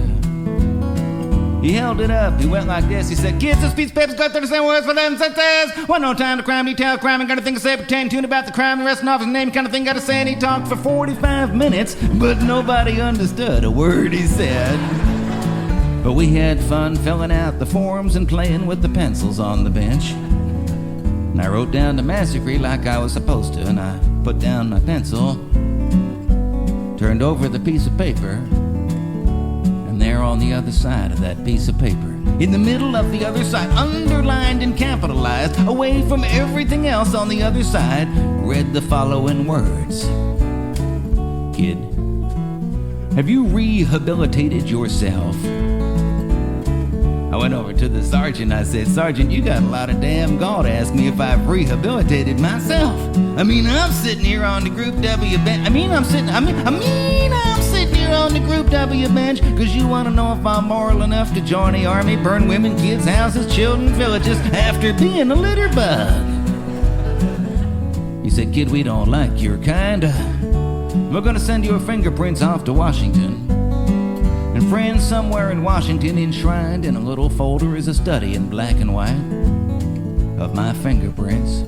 He held it up, he went like this. He said, kids, this piece of paper's got 37 words for them sentences. One no time to crime, detail crime, and got a thing to say, pretend tune about the crime, the rest off his name, kind of thing got to say, and he talked for 45 minutes, but nobody understood a word he said. But we had fun filling out the forms and playing with the pencils on the bench. And I wrote down the massacre like I was supposed to, and I put down my pencil, turned over the piece of paper, and there on the other side of that piece of paper, in the middle of the other side, underlined and capitalized, away from everything else on the other side, read the following words. Kid, have you rehabilitated yourself? I went over to the sergeant. I said, Sergeant, you got a lot of damn gall to ask me if I've rehabilitated myself. I mean, I'm sitting here on the Group W bench. I'm sitting here on the Group W bench because you want to know if I'm moral enough to join the army, burn women, kids, houses, children, villages after being a litter bug. He said, kid, we don't like your kind. We're going to send your fingerprints off to Washington. And friends somewhere in Washington, enshrined in a little folder, is a study in black and white of my fingerprints.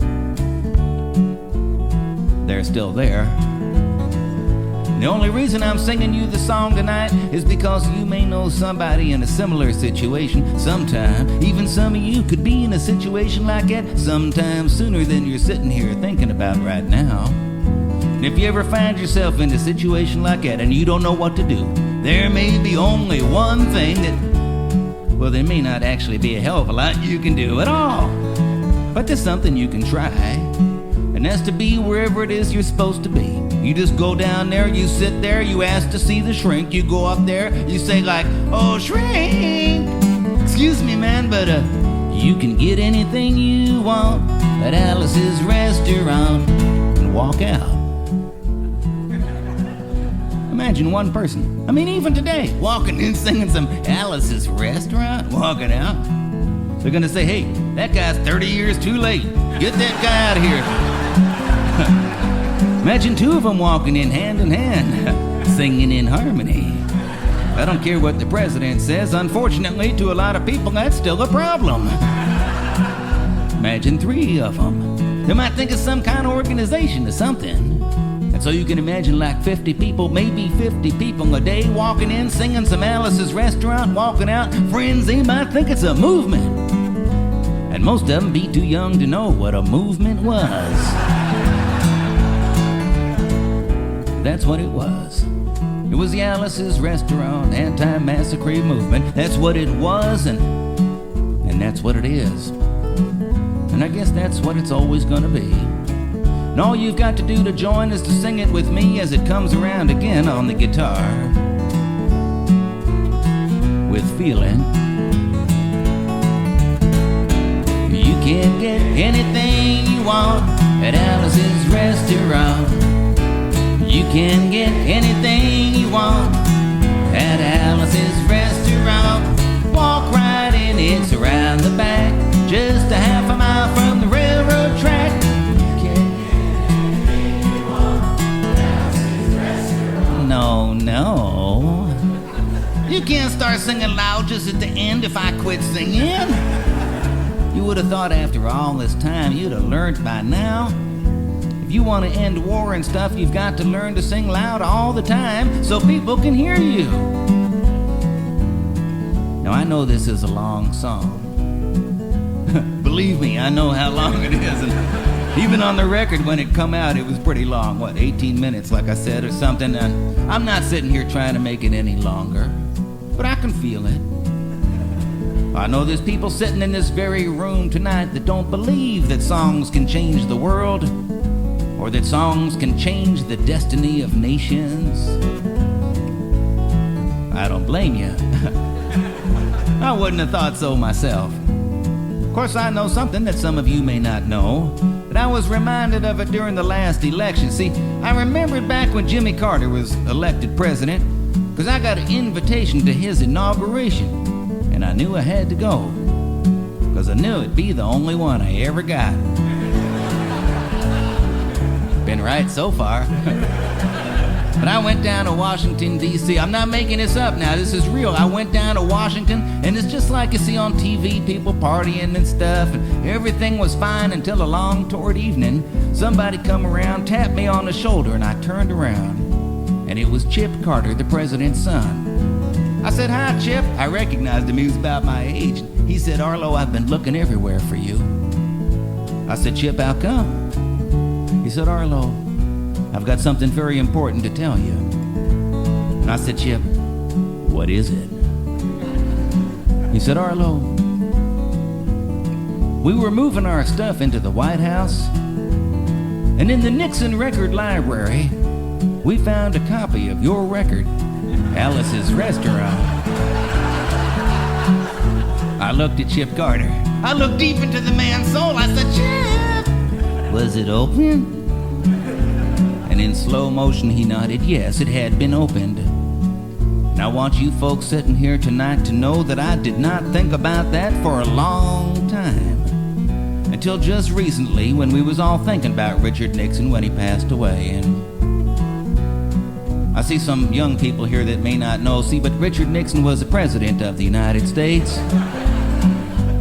They're still there. The only reason I'm singing you the song tonight is because you may know somebody in a similar situation sometime. Even some of you could be in a situation like that sometime sooner than you're sitting here thinking about right now. And if you ever find yourself in a situation like that and you don't know what to do, there may be only one thing that, well, there may not actually be a hell of a lot you can do at all. But there's something you can try, and that's to be wherever it is you're supposed to be. You just go down there, you sit there, you ask to see the shrink, you go up there, you say like, oh, shrink, excuse me, man, but you can get anything you want at Alice's restaurant and walk out. Imagine one person, even today, walking in singing some Alice's restaurant, walking out. They're gonna say, hey, that guy's 30 years too late. Get that guy out of here. Imagine two of them walking in hand, singing in harmony. I don't care what the president says. Unfortunately, to a lot of people, that's still a problem. Imagine three of them. They might think it's some kind of organization or something. And so you can imagine like 50 people, maybe 50 people a day walking in, singing some Alice's restaurant, walking out. Friends, they might think it's a movement. And most of them be too young to know what a movement was. That's what it was. It was the Alice's Restaurant anti-massacre movement. That's what it was, and that's what it is. And I guess that's what it's always gonna be. And all you've got to do to join is to sing it with me as it comes around again on the guitar. With feeling. You can get anything you want at Alice's Restaurant. You can get anything you want at Alice's Restaurant. Walk right in, it's around the back, just a half a mile from the railroad track. No. You can't start singing loud just at the end if I quit singing. You would have thought after all this time you'd have learned by now. If you want to end war and stuff, you've got to learn to sing loud all the time so people can hear you. Now, I know this is a long song. Believe me, I know how long it is. And even on the record, when it come out, it was pretty long. 18 minutes, like I said, or something. And I'm not sitting here trying to make it any longer, but I can feel it. I know there's people sitting in this very room tonight that don't believe that songs can change the world, or that songs can change the destiny of nations. I don't blame you. I wouldn't have thought so myself. Of course, I know something that some of you may not know, but I was reminded of it during the last election. See, I remembered back when Jimmy Carter was elected president, because I got an invitation to his inauguration, and I knew I had to go, because I knew it'd be the only one I ever got. Been right so far. But I went down to Washington, D.C. I'm not making this up now. This is real. I went down to Washington, and it's just like you see on TV, people partying and stuff, and everything was fine until along toward evening, somebody come around, tapped me on the shoulder, and I turned around, and it was Chip Carter, the president's son. I said, "Hi, Chip." I recognized him. He was about my age. He said, "Arlo, I've been looking everywhere for you." I said, "Chip, how come?" He said, "Arlo, I've got something very important to tell you." And I said, "Chip, what is it?" He said, "Arlo, we were moving our stuff into the White House, and in the Nixon record library, we found a copy of your record, Alice's Restaurant." I looked at Chip Carter. I looked deep into the man's soul. I said, "Chip, was it open?" And in slow motion he nodded, yes, it had been opened. And I want you folks sitting here tonight to know that I did not think about that for a long time. Until just recently when we was all thinking about Richard Nixon when he passed away. And I see some young people here that may not know, but Richard Nixon was the president of the United States.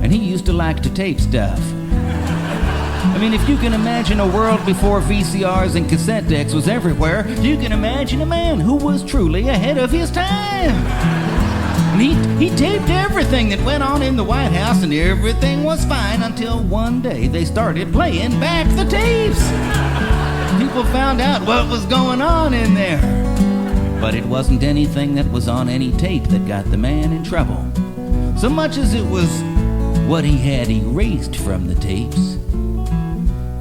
And he used to like to tape stuff. I mean, if you can imagine a world before VCRs and cassette decks was everywhere, you can imagine a man who was truly ahead of his time. And he taped everything that went on in the White House, and everything was fine until one day they started playing back the tapes. People found out what was going on in there. But it wasn't anything that was on any tape that got the man in trouble, so much as it was what he had erased from the tapes.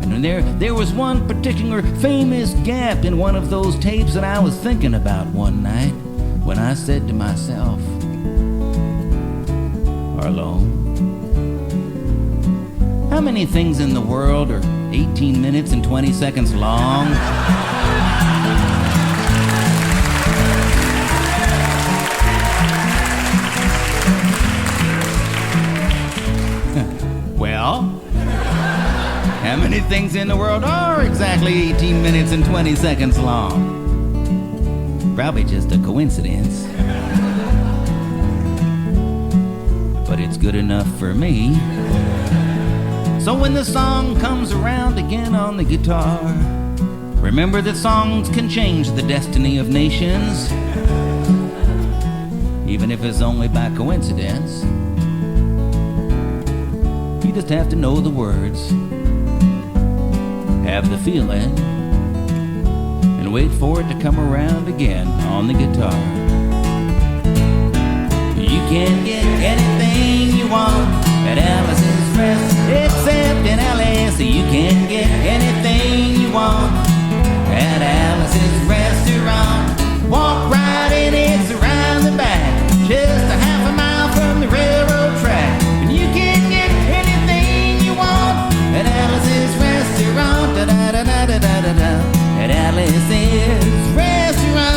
And there was one particular famous gap in one of those tapes that I was thinking about one night when I said to myself, "Arlo, how many things in the world are 18 minutes and 20 seconds long?" Well, how many things in the world are exactly 18 minutes and 20 seconds long? Probably just a coincidence. But it's good enough for me. So when the song comes around again on the guitar, remember that songs can change the destiny of nations, even if it's only by coincidence. You just have to know the words, have the feeling, and wait for it to come around again on the guitar. You can get anything you want at Alice's Rest, except in Alice. You can get anything you want at Alice's Restaurant. Walk right in, it's around the back, just a half a mile from the railroad track. And you can get anything you want at Alice's Restaurant, da-da-da-da-da-da-da, at Alice's Restaurant.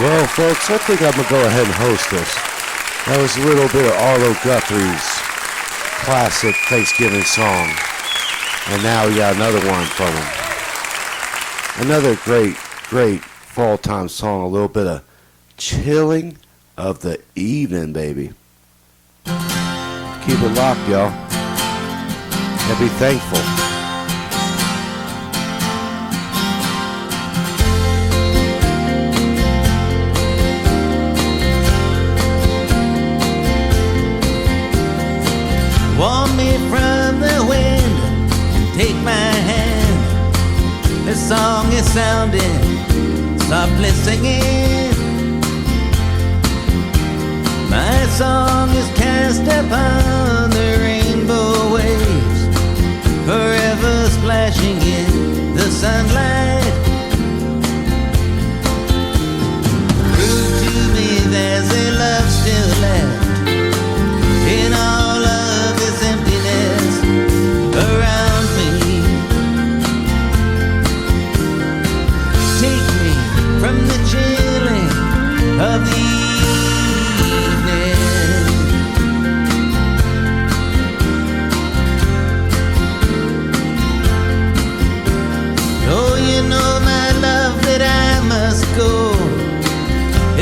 Well, folks, I think I'm going to go ahead and host this. That was a little bit of Arlo Guthrie's classic Thanksgiving song. And now we got another one from him. Another great fall time song. A little bit of chilling of the evening, baby. Keep it locked, y'all. And be thankful. Warm me from the wind, take my hand. This song is sounding, softly singing. My song is cast upon the rainbow waves, forever splashing in the sunlight. Prove to me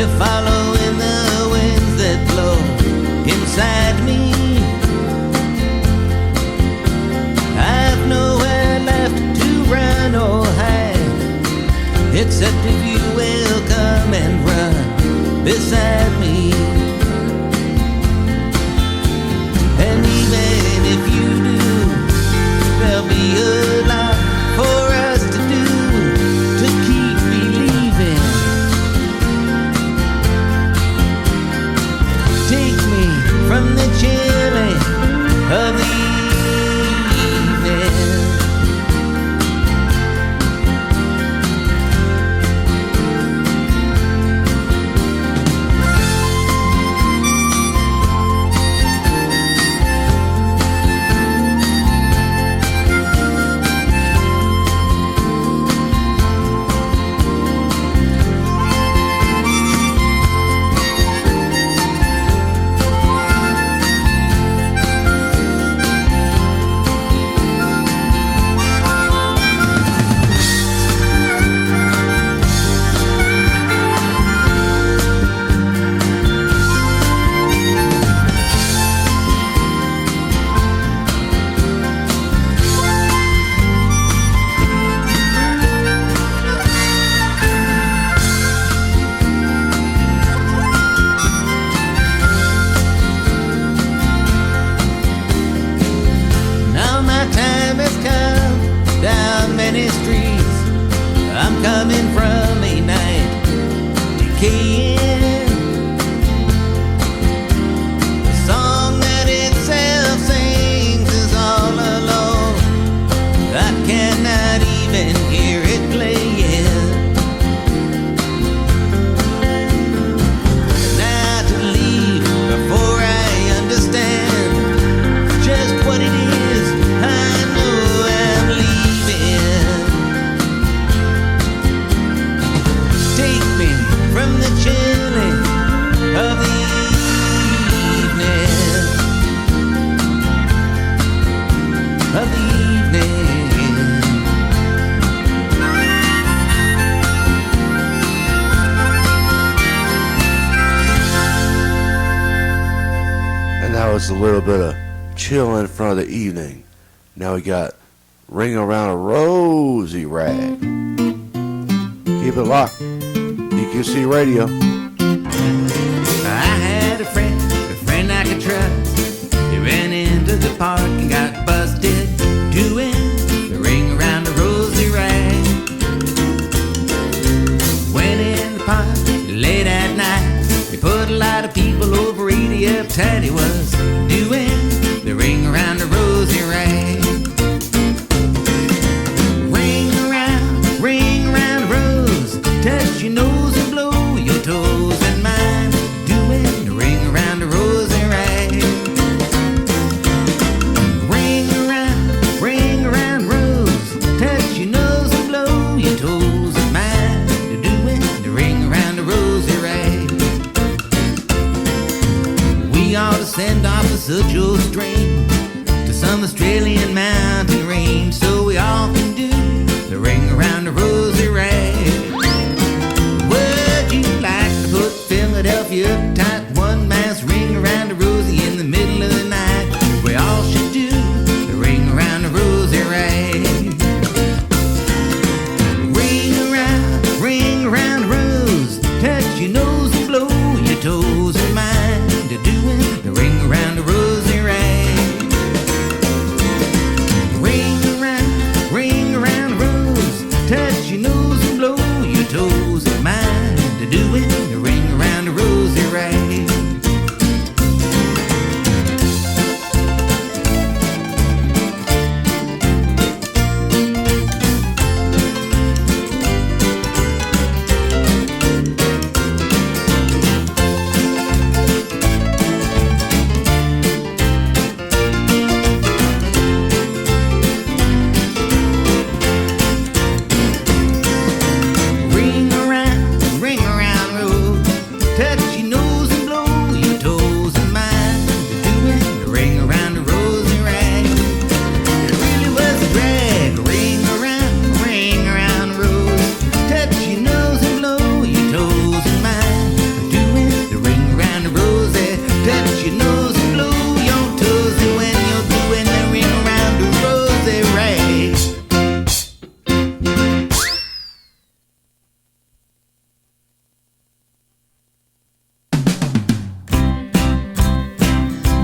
You're following the winds that blow inside me. I've nowhere left to run or hide, except if you will come and run beside me. And even if you do, there'll be a lot for us to do to keep believing. Take me from the chilling of the evening. Coming from a night decaying, the song that itself sings is all alone. I cannot even hear it playing. Now to leave before I understand just what it is, I know I'm leaving. From the chilling of the evening, of the evening. And that was a little bit of chill in front of the evening. Now we got Ring Around a Rosy Rag. Keep it locked. EQC Radio. I had a friend I could trust. He ran into the park and got busted doing the ring around the rosy rag. Went in the park late at night. He put a lot of people over 80 uptight. He was doing the ring around the rosy rag. Ring around the rose, touch your nose and blow your toes and mine.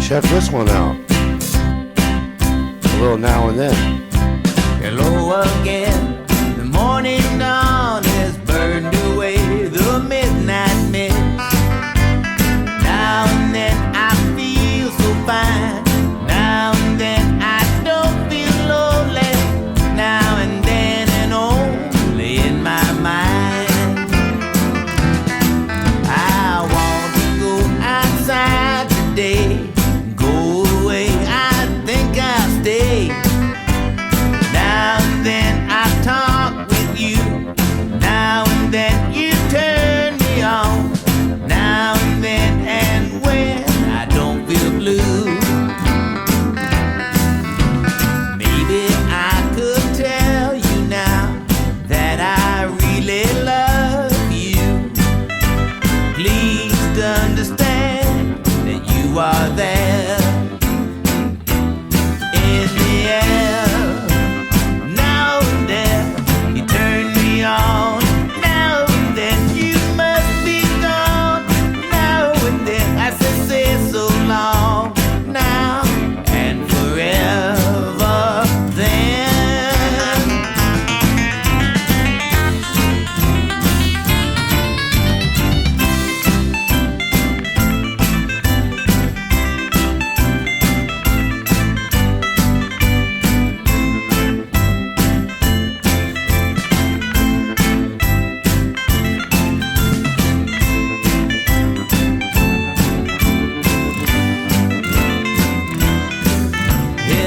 Check this one out. A little Now and Then. Hello again. The morning dawn has burned away the midnight mist. Now and then I feel so fine. Now and then I don't feel lonely. Now and then and only in my mind. I want to go outside today. Go away, I think I'll stay. Now and then I talk with you. Now and then you turn me on. Now and then and when I don't feel blue. Maybe I could tell you now that I really love you. Please understand that you are there in the air. Now and then you turn me on. Now and then you must be gone. Now and then I say so long. Now and forever then.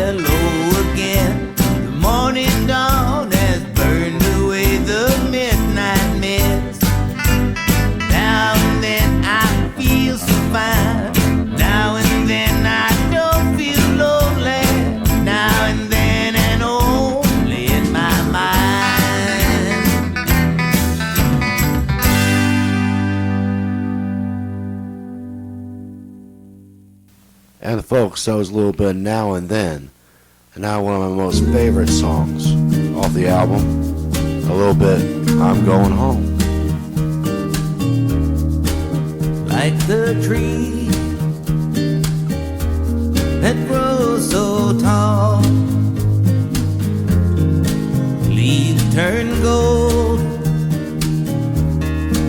Hello again. The morning dawn has burned away the midnight mist. Now and then I feel so fine. Now and then I don't feel lonely. Now and then and only in my mind. And folks, that was a little bit of Now and Then. And now one of my most favorite songs off the album, a little bit I'm Going Home. Like the tree that grows so tall, leaves turn gold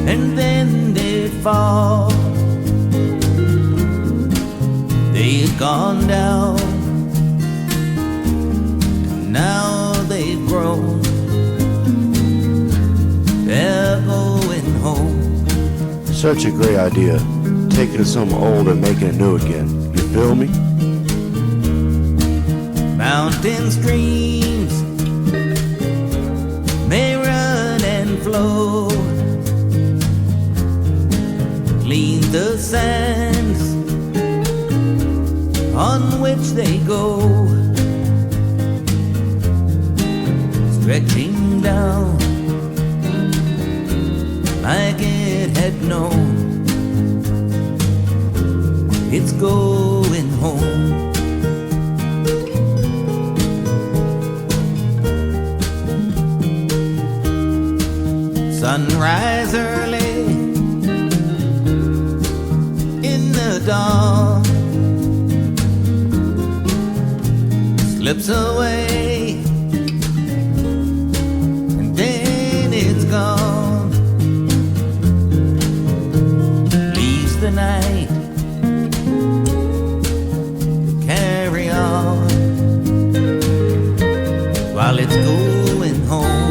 and then they fall. They've gone down, now they've grown. They're going home. Such a great idea, taking something old and making it new again. You feel me? Mountain streams may run and flow, clean the sands on which they go, stretching down like it had known it's going home. Sunrise early in the dawn, slips away and then it's gone. Leaves the night to carry on while it's going home.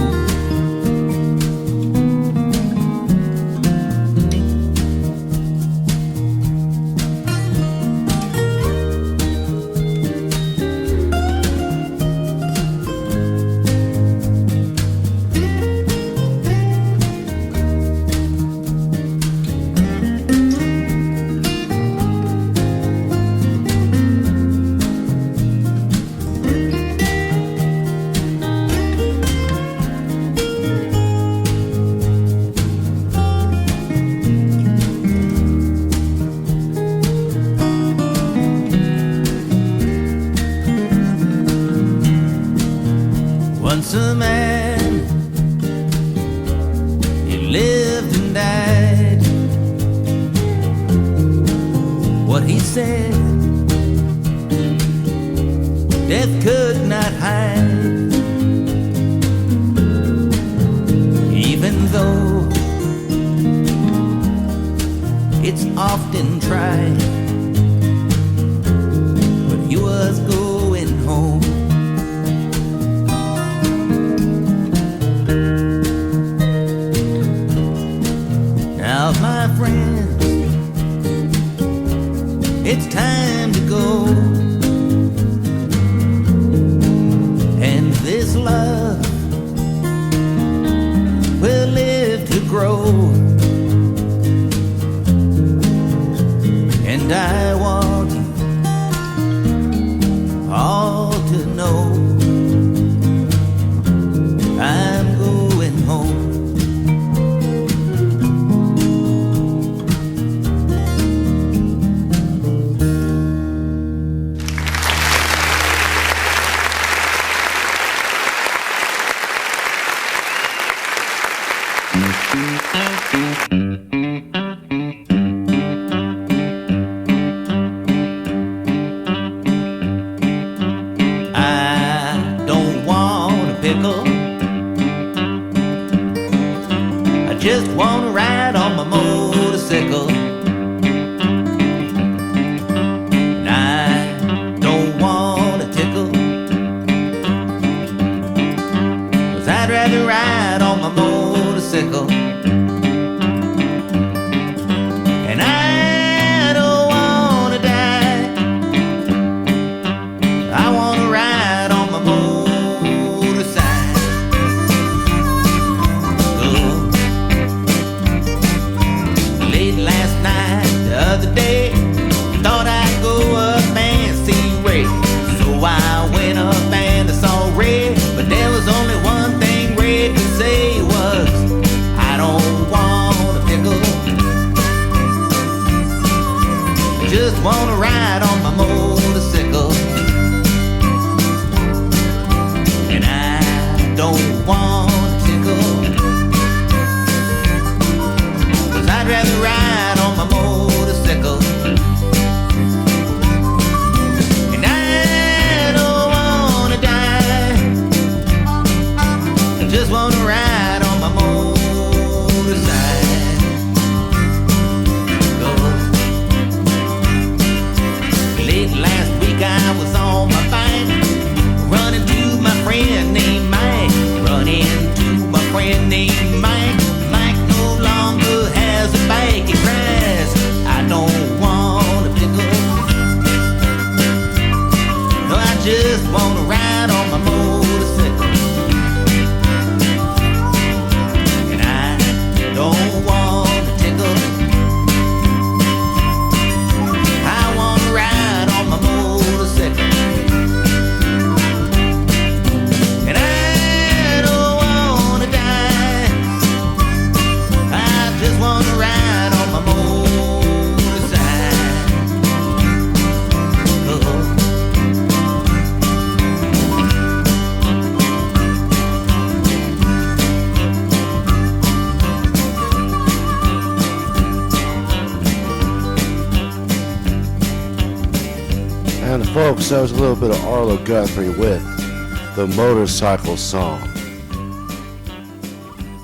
Once a man, he lived and died. What he said death could not hide. Even though it's often tried, but he was going home. Now, my friends, it's time to go, and this love will live to grow. And I want you all to know I'm going home. I don't want a pickle, I just want to ride on my motorcycle. And I don't want a tickle, 'cause I'd rather ride on my motorcycle. And I don't want to die, I want to ride on my motorcycle. Late last night, the other day, thought I'd go up and see Ray. So I went up and I saw Ray, but there was only one thing Ray could say was, I don't want a pickle, I just want to ride on my motorcycle. And I don't want a tickle, 'cause I'd rather ride on my motorcycle. And I don't want to die, I just want to ride on my motorcycle. Late last week I was on my bike, running to my friend named Mike, running to my friend named Mike. Mike no longer has a bike, he cries, I don't want a pickle, no, I just want to ride on my motorcycle. And I don't want a tickle, I want to ride on my motorcycle. And I don't want to die, I just want to ride on my motorcycle. And folks, that was a little bit of Arlo Guthrie with the motorcycle song.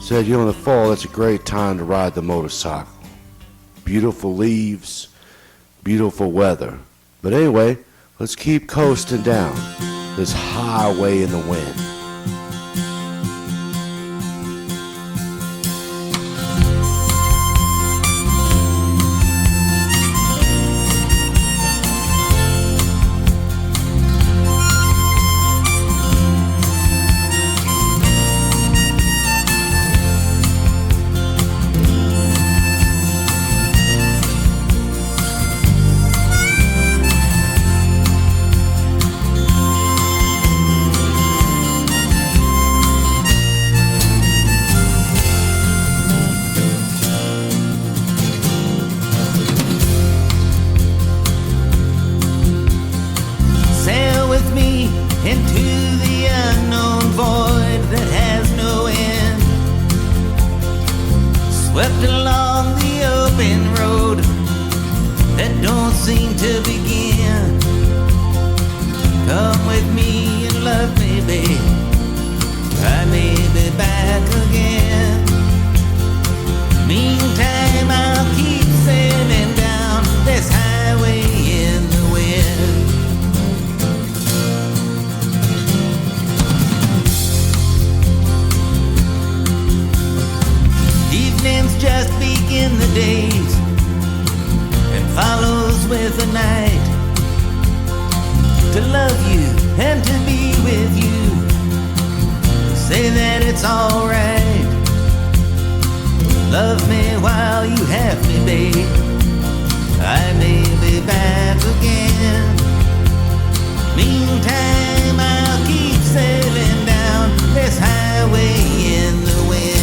Said, you know, in the fall, it's a great time to ride the motorcycle. Beautiful leaves, beautiful weather. But anyway, let's keep coasting down this highway in the wind. Swept along the open road that don't seem to begin. Come with me tonight, to love you and to be with you. Say that it's alright. Love me while you have me, babe. I may be back again. Meantime, I'll keep sailing down this highway in the wind.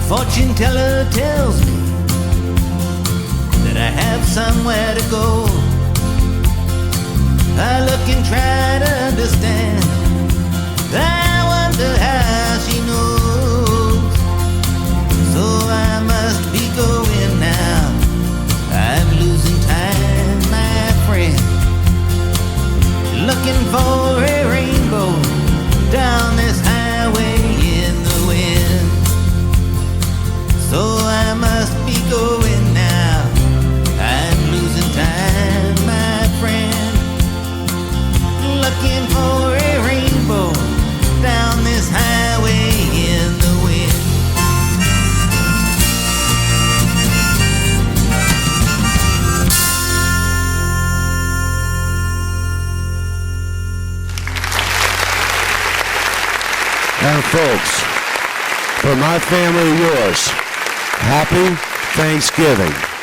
Fortune teller tells me that I have somewhere to go. I look and try to understand. I wonder how she knows. So I must be going now. I'm losing time, my friend. Looking for a rainbow down this highway in the wind. So I must be going now. I'm losing time, my friend. Looking for a rainbow down this highway in the wind. And folks, for my family and yours, happy Thanksgiving.